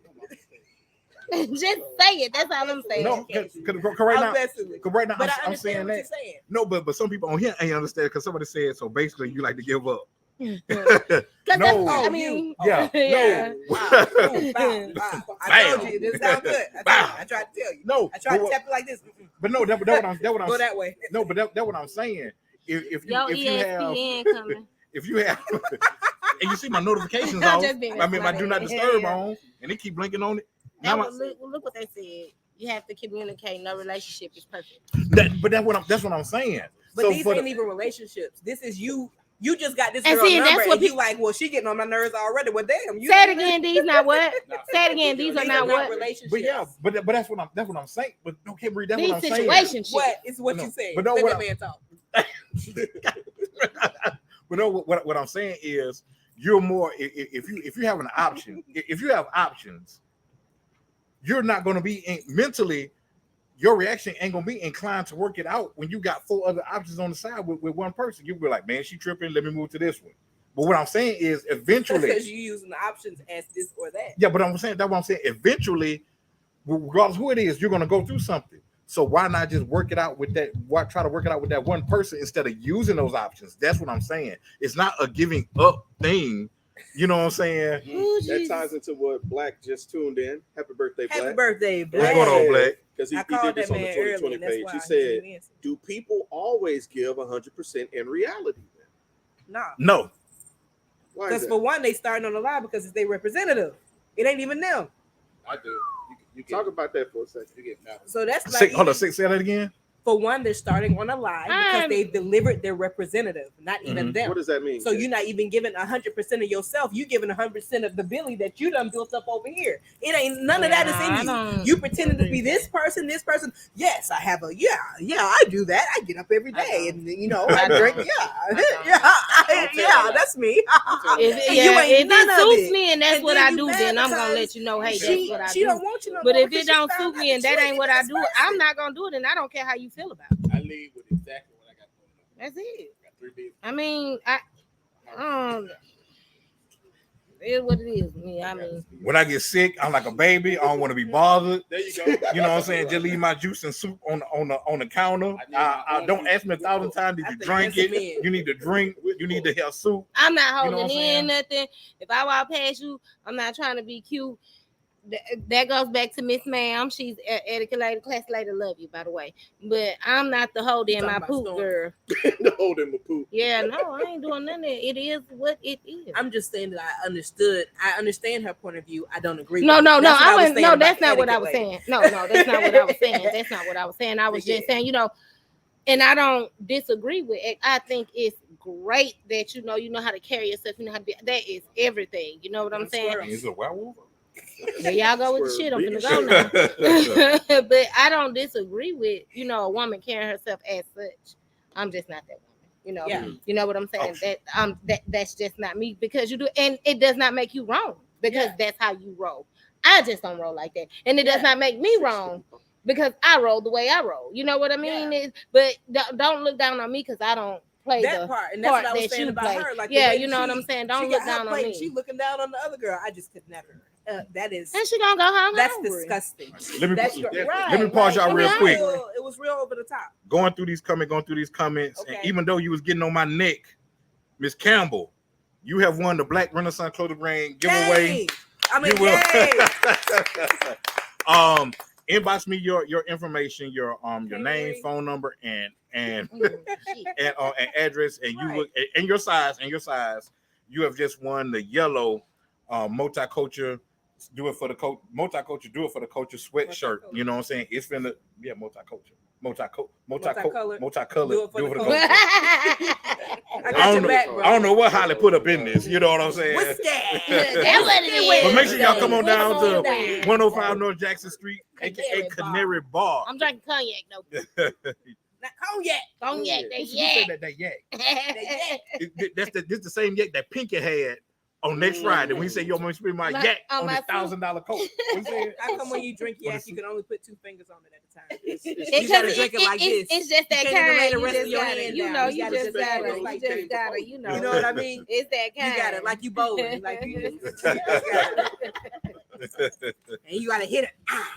just say it. That's all I'm saying. No, cause right now, messing with you. cause right now But I I'm understand saying what that. you're saying. No, but some people on here ain't understand because somebody said so. Basically, you like to give up. Because No. I Oh, mean, you. Yeah. yeah. No. Wow. Ooh, wow, wow. I told Bam. you. This sound good. I tried to tell you. No, I tried to but, tap it like this. but no, that what I'm Go that way. no, but that what I'm saying. If Yo, you have ESPN coming. if you have and you see my notifications I'm off, just being I mean my funny. do not disturb Yeah. on, and they keep blinking on it. That Now was, look what they said. You have to communicate. No relationship is perfect. but that's what I'm saying. But So these for ain't the, even relationships. This is you. You just got this And girl see, number, that's what and you like, well, she getting on my nerves already. Well, damn. You Say it again. These not what? Say it again. These are These not what? relationships. but yeah, but that's what I'm saying. But okay, Bree, that's These what I'm saying. situationships. What is what No, you saying? but no, Let what that man talk. But no, what I'm saying is you're more if you have an option, if you have options, you're not going to be mentally. Your reaction ain't gonna be inclined to work it out when you got 4 other options on the side with one person. You be like, man, she tripping. Let me move to this one. But what I'm saying is, eventually, Because you using the options as this or that. yeah. But I'm saying that's what I'm saying. Eventually, regardless who it is, you're gonna go through something. So why not just work it out with that? Why try to work it out with that one person instead of using those options? That's what I'm saying. It's not a giving up thing. You know what I'm saying? Ooh, That Jesus. ties into what Black just tuned in. Happy birthday, Happy Black. birthday, What's going on, Black? Because he I did called this that on the man 2020 early, and that's page. why He I said, didn't answer. do people always give 100% in reality? Nah. No. Why is Because that? for one, they starting on the lie because it's their representative. It ain't even them. I do. You Talk about that for a second. You get mad. So that's like Hold on, even- say that again. for one, they're starting on a lie because I'm- they delivered their representative, not even them. What does that mean? So you're not even giving 100% of yourself. You giving 100% of the Billy that you done built up over here. It ain't none of that is I in don't you. You pretending to be agree with this person, this person. Yes, I have a I do that. I get up every I day don't. and you know I I drink. don't. That's me. If, And yeah, you ain't if none it of suits it. me and that's And what then I you do, mad then I'm gonna because let you know, hey, she that's what I she do. don't want you no But more if because it she don't found suit out me and that you ain't what I this do, person. I'm not gonna do it, and I don't care how you feel about it. I leave with exactly what I got going on. That's it. I got 3 days. I mean, it's what it is. Me, I mean, When I get sick, I'm like a baby. I don't want to be bothered. There you go. You know what I'm saying? Just leave my juice and soup on the counter. I don't ask me 1,000 times, did I you think drink that's a it? man. You need to drink. You need to have soup. I'm not You know holding what I'm in nothing. If I walk past you, I'm not trying to be cute. That goes back to Miss Ma'am. She's etiquette lady, class lady. Love you, by the way. But I'm not the hold in Talking my about poop Storm. girl. Hold him a poop. Yeah, no, I ain't doing none of it. It is what it is. I'm just saying that I understand her point of view. I don't agree. No, with no, it. no. That's what I was wouldn't. saying No, about that's the not what I etiquette was lady. saying. No, that's not what I was saying. That's not what I was saying. I was just saying, and I don't disagree with it. I think it's great that you know how to carry yourself. You know how to be. That is everything. You know what I'm saying? Is it a werewolf? Here y'all go with the shit. I'm Swear, gonna go now. But I don't disagree with a woman carrying herself as such. I'm just not that woman. Yeah. You know what I'm saying? Oh. That's just not me because you do, and it does not make you wrong because that's how you roll. I just don't roll like that, and it does not make me wrong because I roll the way I roll. You know what I mean? But don't look down on me because I don't play That the part, and that's what I was that saying you about play. her. Like, Yeah, the way you know what I'm saying? Don't she look got down her on plate, me. She looking down on the other girl. I just could never. That is. And she gonna go home. That's hungry. disgusting. Let me That's Right, let me pause y'all right. real I mean, quick. It was real over the top. Going through these comments, and Okay. even though you was getting on my neck, Miss Campbell, you have won the Black Renaissance Clothing Brand giveaway. Yay! I mean, You will. yay! Inbox me your information, your name, Henry. phone number, and Shit. and address, and you will, and your size. You have just won the yellow multicultural. Do it for the coach. Multicultural. Do it for the culture sweatshirt. You know what I'm saying? It's finna multicultural. Multicolored. Do it for the culture. culture. I got I your don't back, know. bro. I don't know what Holly put up in this. You know what I'm saying? What's that? That's what it is. But make sure y'all come on down Come on to down. 105 North Jackson Street, aka Canary Canary Bar. I'm drinking cognac though. Not cognac. Cognac, Who they said yak. that yak? They yak. This the same yak that Pinky had on next Friday. When he said, yo, I'm gonna spend my yak on this $1,000 coat. What he said? How come when you drink yak, you can only put 2 fingers on it at a time? It- gotta 'cause drink it like this. It's just that You can't even lay kind. the You rest of just your gotta, hand you down. know, You you gotta just just gotta, go you like just this. gotta, you know. You know what I mean? It's that kind. You got it like you bowling, like you just gotta, and you gotta hit it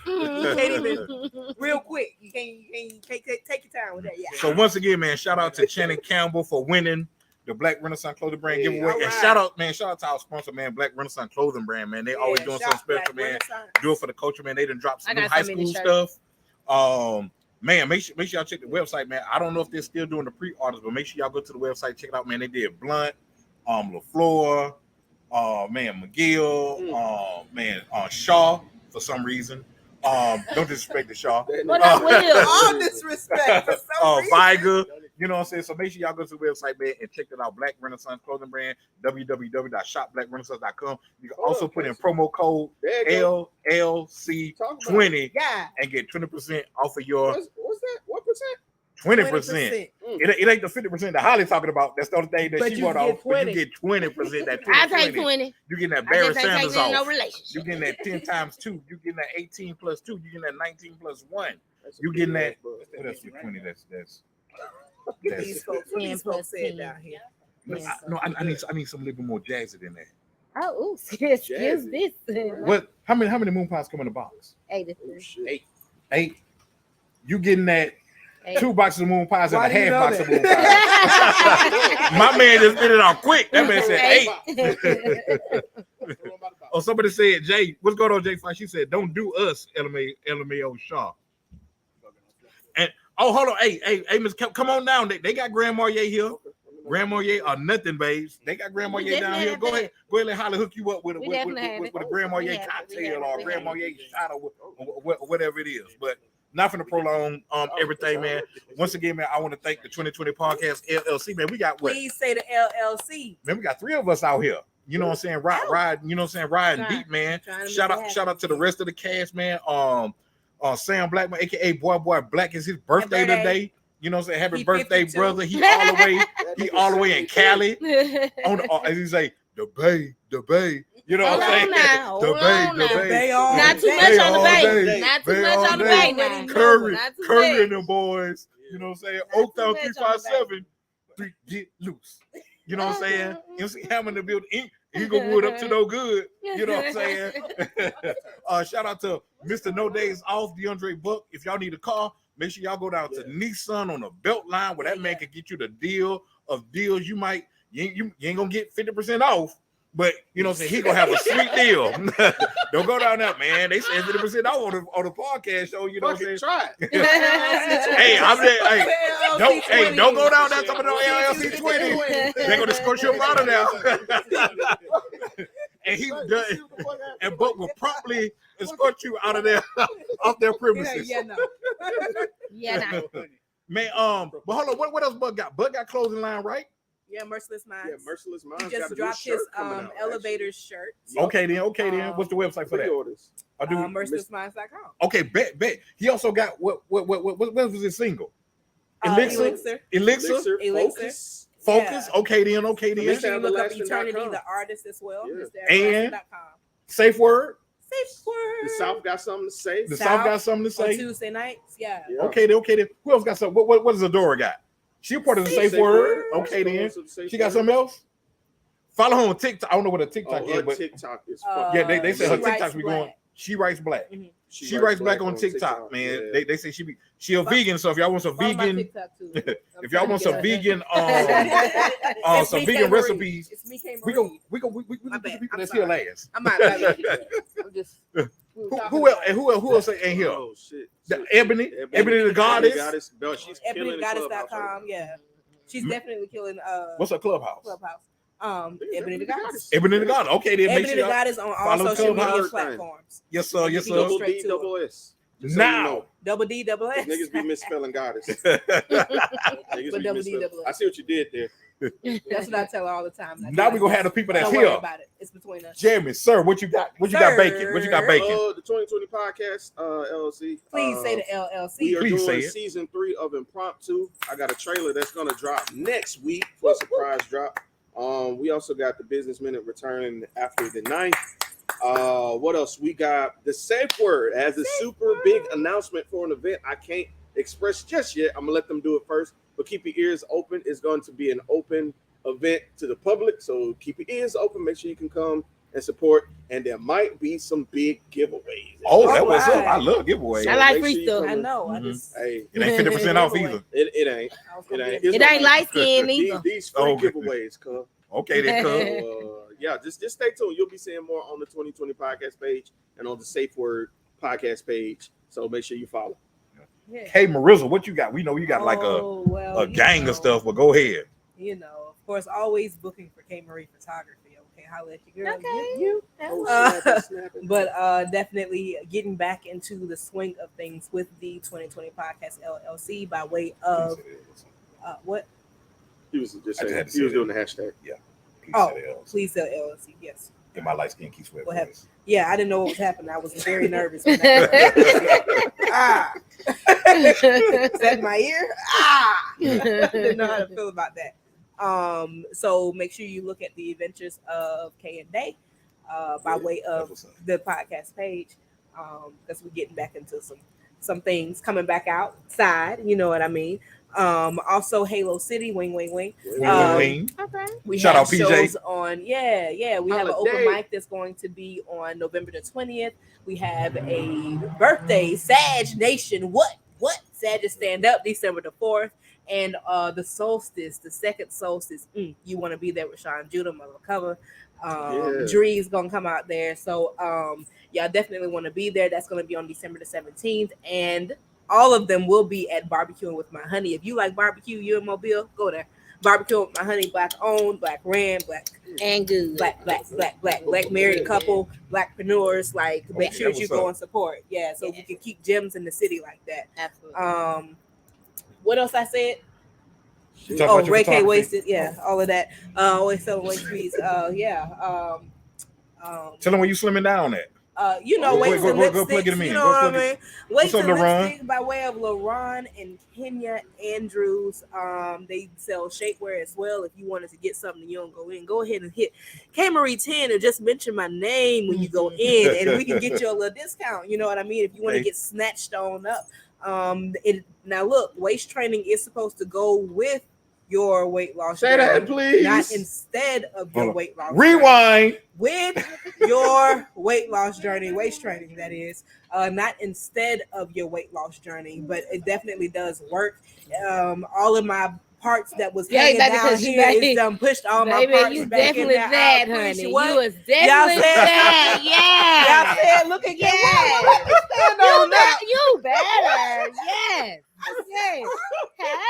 You can't even real quick. You can't take your time with that. Yeah. So once again, man, shout out to Channing Campbell for winning the Black Renaissance Clothing Brand Hey, giveaway. all And right. shout out to our sponsor, man, Black Renaissance Clothing Brand, man. They always doing something special, man. Do it for the culture, man. They done dropped some I new got high so many school shirts. stuff. Man, make sure y'all check the website, man. I don't know if they're still doing the pre-orders, but make sure y'all go to the website, check it out, man. They did Blunt, LaFleur, man, McGill, Shaw for some reason. Don't disrespect the Shaw. What up, Will? All disrespect for some reason. Viga. You know what I'm saying? So make sure y'all go to the website, man, and check it out. Black Renaissance Clothing Brand, www.shopblackrenaissance.com. You can also put in promo code There you go. LLC20 Yeah. and get 20% off of your What's that? What percent? 20%. It ain't the 50% that Holly's talking about. That's the only thing that But she you bought get off. But 20. you get 20%. That 20, I take 20. You getting that I Barry just ain't Sanders taking in no off. You relationship. getting that 10 times 2. You getting that 18 plus 2. You getting that 19 plus 1. You getting that. What else is 20? That's These folks, what these folks said down here. Yeah. I need some little bit more jazzy than that. Oh, excuse Jazzy. this. What? How many moon pies come in the box? 83. 8. You getting that 8. 2 boxes of moon pies and Why a do you half know box of moon that? pies. My man just did it out quick. That man said 8. Oh, somebody said, Jay, what's going on, Jay Fight? She said, don't do us, LMAO Shaw. And oh, hold on. Hey, Miss, come on down. They got Grand Marnier here. Grand Marnier or nothing, babes. They got Grand Marnier down here. Go ahead, and Holly hook you up with a Grand Marnier cocktail or Grand Marnier shot or whatever it is. But not for the prolong everything, man. Once again, man, I want to thank the 2020 Podcast LLC, man. We got what? Please say the LLC. Man, we got 3 of us out here. You know what I'm saying? Ride, you know what I'm saying? Riding deep, man. Shout out to the rest of the cast, man. Sam Blackman, aka Boy Black, is his birthday today. You know what I'm saying? Happy birthday, 52. brother. He all the way in Cali. As he say, the bay. You know what I'm saying? The bay. Not too much on the bay. Not too much on the bay. Curry and them boys. You know what I'm saying? Oaktown 357. Get loose. You know what I'm saying? MC Hammer in the building. Inglewood up to no good. You know what I'm saying? Shout out to Mr. No Days Off, DeAndre Buck. If y'all need a car, make sure y'all go down to Nissan on the Beltline where that man can get you the deal of deals. You ain't gonna get 50% off, but you know what I'm saying? He gonna have a sweet deal. Don't go down there, man. They said 50% off on the podcast show. You know what I'm saying? Try it. Hey, I'm there. Don't go down there talking about LLC 20. They're gonna escort you out of there. And Buck will promptly escort you out of there, off their premises. Yeah, Man, but hold on, what else Buck got? Buck got clothing line, right? Yeah, Merciless Minds. Yeah, Merciless Minds. He just dropped his elevator shirt. Okay then. What's the website for that? Pre-orders. Mercilessminds.com. Okay, bet. He also got what was his single? Elixir. Focus. Yeah. Okay then. Make sure you look up Everlasting.com. Eternity, the artist as well. Yeah. And Safe Word. Safe Word. The South got something to say. The South got something to On say. Tuesday nights. Yeah. Okay then. Who else got something? What does Adora got? She a part of the Safe Word. Okay then. She got something else? Follow her on TikTok. I don't know what a TikTok is, but TikTok is yeah, they say her She TikTok's writes be going. black. She writes black. Mhm. She writes black on TikTok, man. Yeah. They say she a vegan. So if y'all want some Follow my vegan, TikTok, too. if y'all want some vegan, It's some me, vegan K. Marie. recipes, It's me, K. we Marie. go My bad. people I'm that's sorry. here last. I'm out. I'm just. Who else ain't here? Oh shit. The Ebony the Goddess. No, she's killing it. EbonyGoddess.com. Yeah, she's definitely killing. What's her Clubhouse? Ebony the Goddess. Ebony the Goddess. Okay, then make Ebony sure the y'all Goddess on all follow social media Clubhouse. platforms. Yes, sir. Yes, You can sir. go Double D, straight to double S. Just Now. Double D, double S. Niggas be misspelling goddess. But Niggas be double D, misspelling. double S. I see what you did there. That's what I tell her all the time. Now we gonna have the people that's Don't worry here. about it. It's between us. Jeremy, sir, what you got? What you got baking? What you got baking? The 2020 podcast, LLC. Please say the We LLC. are Please say doing it. season 3 of Impromptu. I got a trailer that's gonna drop next week for a surprise drop. We also got the Business Minute returning after the 9th. What else? We got the Safe Word as a super big announcement for an event I can't express just yet. I'm gonna let them do it first, but keep your ears open. It's going to be an open event to the public, so keep your ears open. Make sure you can come and support, and there might be some big giveaways. Oh, that was Alright. up. I love giveaways. I like make free sure you stuff. come I and- know. I Mhm. just Hey, It ain't 50% off either. it ain't. I was It gonna ain't. be- It ain't light skin either. These free Okay. giveaways, cuz. Okay, then, cuz. So, yeah, just stay tuned. You'll be seeing more on the 2020 podcast page and on the Safe Word podcast page. So make sure you follow. Yeah. Hey, Marissa, what you got? We know you got like Oh, well, a gang you of know, stuff, but go ahead. You know, of course, always booking for K Marie Photography. Okay, holla at your girl. Okay. You. Oh, Uh, snapping. But definitely getting back into the swing of things with the 2020 Podcast LLC by way of what? He was just I just saying, had to he was say doing the hashtag. Oh, please tell LLC. Yes. Get my light skin keep sweat. What happened? voice. Yeah, I didn't know what was happening. I was very nervous. When that ah, is that my ear? Ah, didn't know how to feel about that. So make sure you look at the adventures of K and Day by way That's of what's up. the podcast page. Because we're getting back into some things coming back outside. You know what I mean? Also Halo City, wing. Wing, Um, wing. Okay. We Shout have out PJ. shows on, we have an open Holiday. mic that's going to be on November the 20th. We have a birthday, Sag Nation. What? Sag Stand Up, December the 4th. And the solstice, the second solstice. You want to be there with Sean Judah, Mother Cover. Yeah. Dree's gonna come out there. So y'all definitely want to be there. That's gonna be on December the 17th. And all of them will be at Barbecuing with My Honey. If you like barbecue, you're in Mobile, go there. Barbecue with My Honey, black owned, black ran, black And good. black married couple, blackpreneurs. Like, make Okay, sure that's you what's go up. and support. Yeah, so we Yeah. can keep gems in the city like that. Absolutely. What else I said? You talk about your Ray K photography? wasted. Yeah, all of that. Always selling waste trees. Tell them where you slimming down at. You know, Go- waste go- and go plug it lipsticks. in. You Go know what I plug it. mean? Waste What's and up, LaRon? lipstick by way of LaRon and Kenya Andrews. They sell shapewear as well. If you wanted to get something and you don't go in, go ahead and hit K Marie 10 or just mention my name when you go in, and we can get you a little discount. You know what I mean? If you want to Hey. get snatched on up. Now look, waist training is supposed to go with your weight loss. Say that, journey, please. not instead of your Hold on. weight loss. journey. Rewind. With your weight loss journey, waist training, that is, not instead of your weight loss journey, but it definitely does work. All of my parts that was Yeah, hanging baby, down 'cause you here baby- is done pushed all my Baby, parts you back in definitely there. I that, appreciate honey. what? You was definitely said that. Y'all Yeah. said, look at Yes. Let me stand on that. You better. Yes. Yes. Hey.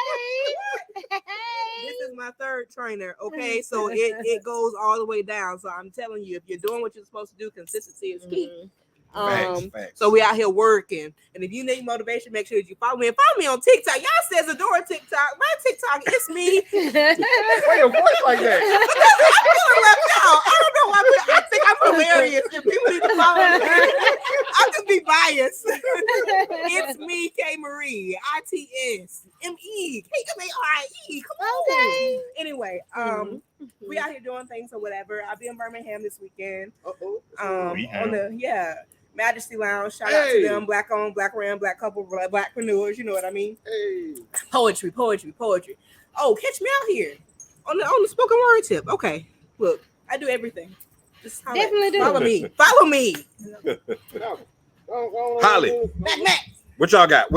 This is my third trainer. Okay, so it goes all the way down. So I'm telling you, if you're doing what you're supposed to do, consistency is key. Facts. So we out here working, and if you need motivation, make sure that you follow me. And follow me on TikTok. Y'all says Adora TikTok. My TikTok, it's me. Why your voice like that? I feel left out. I don't know why. I think I'm hilarious, and people need to follow me. I just be biased. It's me, K Marie, ITS, ME, KMARIE. Come on. Okay. Anyway, we out here doing things or whatever. I'll be in Birmingham this weekend. Uh-oh. On the Majesty Lounge. Shout out to them. Black owned, black ran, black couple, blackpreneurs. You know what I mean? Hey. Poetry. Oh, catch me out here on the spoken word tip. Okay, look, I do everything. Just holler. Definitely do. Follow me. Holly. Mac. What y'all got? You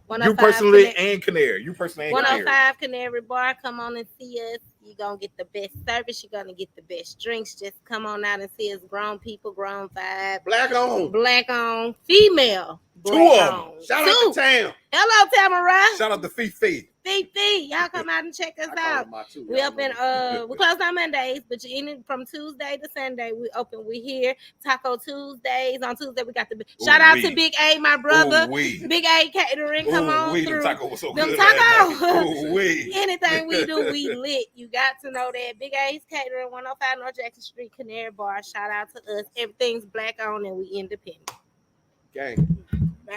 105 personally Connect. and Canary. You personally and Canary. 105 Canary Bar. Come on and see us. You're going to get the best service. You're going to get the best drinks. Just come on out and see us. Grown people, grown vibe. Black on. Black on. Female. Two Black of 'em. on. Shout Two. out to Tam. Hello, Tamara. Shout out to Fifi. Fifi. Y'all come out and check us out. We up in we close on Mondays, but you in from Tuesday to Sunday. We open. We here. Taco Tuesdays. On Tuesday we got the shout out to Big A, my brother. Ooh-wee. Big A Catering. Come on Ooh-wee, through. them tacos was so Them good tacos. last night. Ooh-wee. Anything we do, we lit. You got to know that. Big A's Catering, 105 North Jackson Street, Canary Bar. Shout out to us. Everything's black on and we independent. Gang.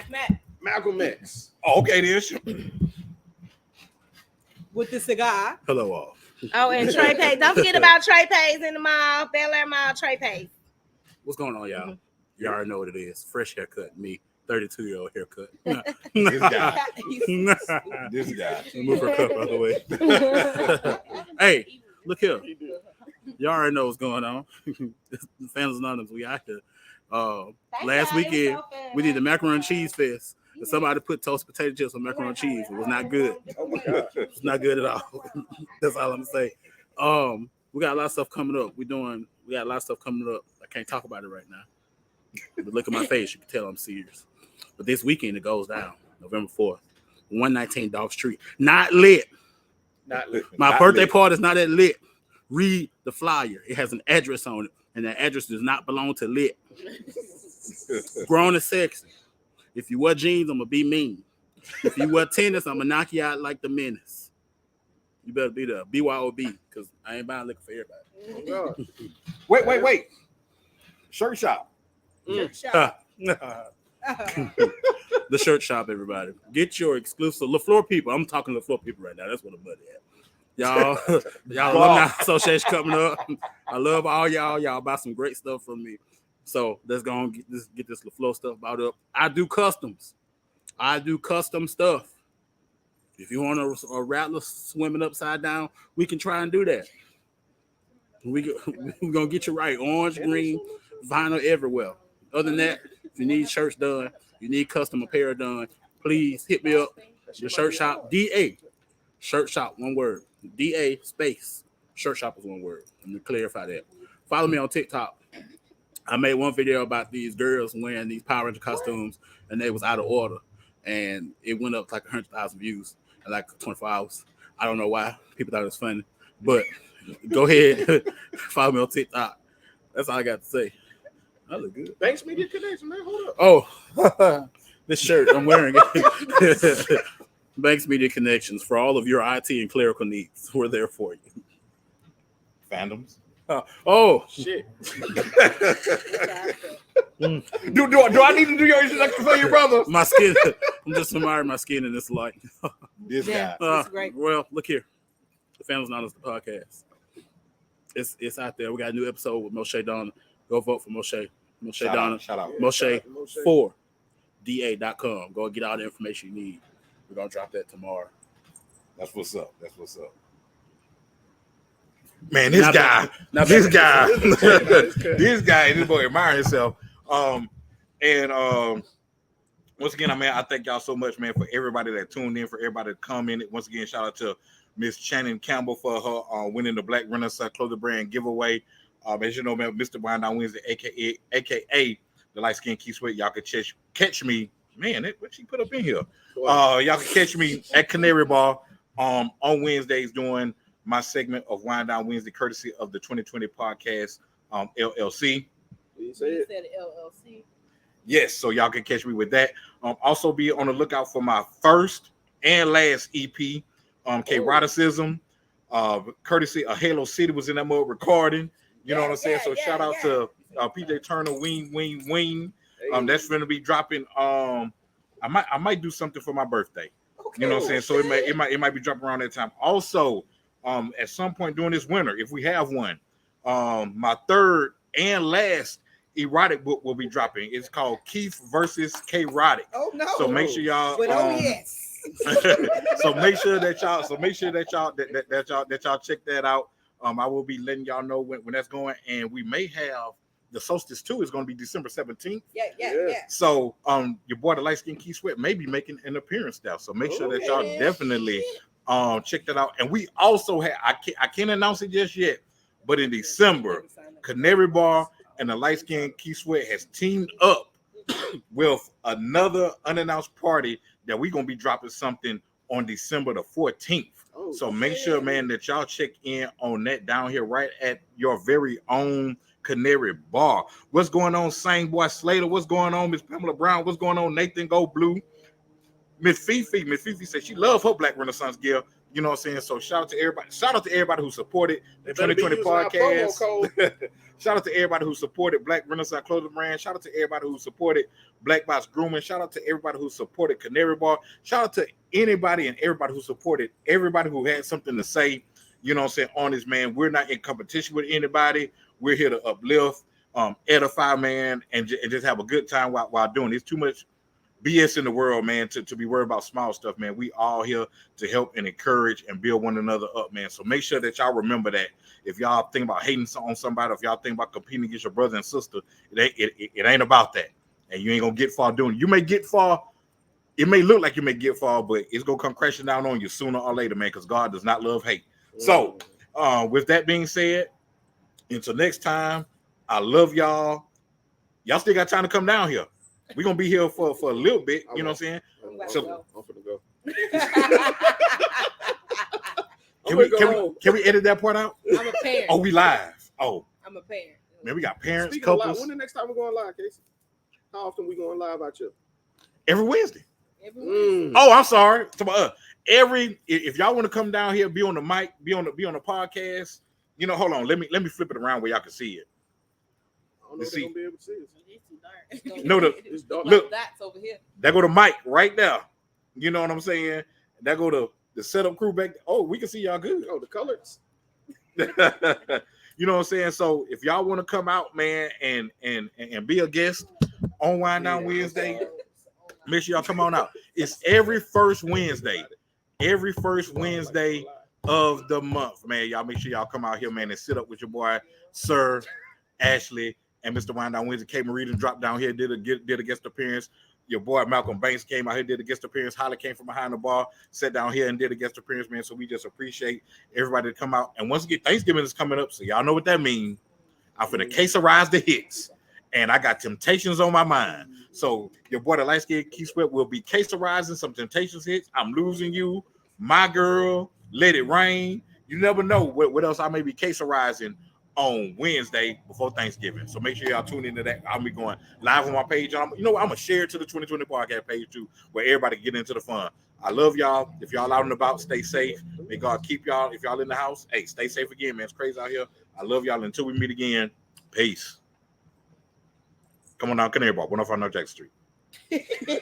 Mac. Malcolm X. Oh, okay, then. With the cigar. Hello, all. Oh, and Trey Pays. Don't forget about Trey Pays in the mall, Bel Air Mall, Trey Pays. What's going on, y'all? Mhm. You already know what it is. Fresh haircut, me, 32-year-old haircut. This guy. We'll This guy. move her cup out the way. Hey, look here. Y'all already know what's going on. Fans Anonymous, we out here. Last weekend, we did the macaroni and cheese fest. And somebody put toasted potato chips on macaroni and cheese. It was not good. Oh my God. It's not good at all. That's all I'm gonna say. We got a lot of stuff coming up. We got a lot of stuff coming up. I can't talk about it right now. But look at my face, you can tell I'm serious. But this weekend it goes down, November 4th, 119 Dog Street. Not lit. Not lit. My Not birthday lit. party is not that lit. Read the flyer. It has an address on it, and that address does not belong to lit. Grown and sexy. If you wear jeans, I'm gonna be mean. If you wear tennis, I'm gonna knock you out like the menace. You better be there. BYOB, because I ain't buying liquor for everybody. Oh, God. Wait. Shirt shop. The shirt shop, everybody. Get your exclusive LaFleur people. I'm talking LaFleur people right now. That's what the buddy at. Y'all alumni association coming up. I love all y'all. Y'all buy some great stuff from me. So let's go and get this LaFleur stuff bought up. I do customs. I do custom stuff. If you want a rattler swimming upside down, we can try and do that. We're gonna get you right. Orange, green, vinyl everywhere. Other than that, if you need shirts done, you need custom apparel done, please hit me up. The shirt shop, DA. Shirt shop, one word. DA space. Shirt shop is one word. Let me clarify that. Follow me on TikTok. I made one video about these girls wearing these Power Ranger costumes, and they was out of order. And it went up like 100,000 views in like 24 hours. I don't know why. People thought it was funny. But go ahead. Follow me on TikTok. That's all I got to say. I look good. Banks Media Connection, man. Hold up. Oh, this shirt, I'm wearing it. Banks Media Connections, for all of your IT and clerical needs. We're there for you. Fandoms. Oh, Shit. Do I need to do your introduction for your brother? my skin. I'm just admiring my skin in this light. This Yeah. guy. That's great. Well, look here. The Fans Anonymous podcast. It's out there. We got a new episode with Moshe Donna. Go vote for Moshe. Moshe Donna. Shout out. Moshe Moshe. 4da.com. Go get all the information you need. We're gonna drop that tomorrow. That's what's up. Man, this Not guy, bad. Not this bad. guy, This this boy admire himself. Once again, I thank y'all so much, man, for everybody that tuned in, for everybody that commented. Once again, shout out to Miss Channing Campbell for her winning the Black Renaissance Clothing Brand giveaway. As you know, man, Mr. Wind Down Wednesday, aka the Light Skin Key Sweat. Y'all can catch me. Man, what she put up in here? Y'all can catch me at Canary Bar on Wednesdays doing my segment of Wind Down Wednesday, courtesy of the 2020 podcast LLC. You say it. said LLC. Yes, so y'all can catch me with that. Also be on the lookout for my first and last EP, K-Roticism. Courtesy of Halo City was in that mode recording. You know what I'm saying? So shout out to PJ Turner, Wing. That's going to be dropping. I might do something for my birthday. You know what I'm saying? So it might be dropping around that time. Also, at some point during this winter, if we have one, my third and last erotic book will be dropping. It's called Keith versus K-Rotic. Oh no! So make sure y'all. But yes. So make sure that y'all check that out. I will be letting y'all know when that's going, and we may have the solstice too. Is going to be December 17th. Yeah. So your boy the Light Skin Key Sweat may be making an appearance now. So make sure that y'all definitely check that out. And we also have I can't announce it just yet, but in December, Canary Bar and the Light Skin Key Sweat has teamed up with another unannounced party that we're gonna be dropping something on December the 14th. So make sure, man, that y'all check in on that down here right at your very own Canary Bar. What's going on, Same Boy Slater? What's going on, Miss Pamela Brown? What's going on, Nathan Go Blue? Miss Fifi said she loves her Black Renaissance gear. You know what I'm saying? So shout out to everybody. Shout out to everybody who supported the 2020 podcast. Shout out to everybody who supported Black Renaissance Clothing Brand. Shout out to everybody who supported Black Box Grooming. Shout out to everybody who supported Canary Bar. Shout out to anybody and everybody who supported everybody who had something to say you know what I'm saying, on this, man. We're not in competition with anybody. We're here to uplift, edify, man, and just have a good time while doing it. It's too much BS in the world, man, to be worried about small stuff, man. We all here to help and encourage and build one another up, man. So make sure that y'all remember that. If y'all think about hating on somebody, if y'all think about competing against your brother and sister, it ain't about that. And you ain't gonna get far doing it. You may get far. It may look like you may get far, but it's gonna come crashing down on you sooner or later, man, because God does not love hate. So with that being said, until next time, I love y'all. Y'all still got time to come down here. We're gonna be here for a little bit, you know what I'm saying? So I'm finna go. Can we edit that part out? I'm a parent. Oh, we live. Oh, I'm a parent. man, we got parents, Speaking of couples live, when the next time we're going live, Casey? How often we going live out you? every Wednesday. Everyone. Oh, I'm sorry. If y'all want to come down here, be on the mic, be on the podcast, you know, hold on. Let me flip it around where y'all can see it. I don't know if they're gonna be able to see us. It's too dark. No, It's dark. Look. That's over here. That go to Mike right there. You know what I'm saying? That go to the setup crew back. Oh, we can see y'all good. Oh, the colors. You know what I'm saying? So if y'all want to come out, man, and be a guest on Wind Down Wednesday, make sure y'all come on out. It's every first Wednesday. Every first Wednesday of the month, man. Y'all make sure y'all come out here, man, and sit up with your boy, Sir Ashley, and Mr. Wind Down Wednesday. K. Marie dropped down here, did a guest appearance. Your boy Malcolm Banks came out here, did a guest appearance. Holly came from behind the bar, sat down here and did a guest appearance, man. So we just appreciate everybody to come out. And once again, Thanksgiving is coming up, so y'all know what that means. I'm finna Quesarize the hits, and I got Temptations on my mind. So your boy, the light skinned Keith Sweat, will be Quesarizing some Temptations hits. I'm Losing You, My Girl, Let It Rain. You never know what else I may be Quesarizing on Wednesday before Thanksgiving. So make sure y'all tune into that. I'll be going live on my page. I'm gonna share it to the 2020 podcast page too, where everybody can get into the fun. I love y'all. If y'all out and about, stay safe. May God keep y'all. If y'all in the house, hey, stay safe again, man. It's crazy out here. I love y'all. Until we meet again, peace. Come on down, Canary Bar, 105 North Jackson Street.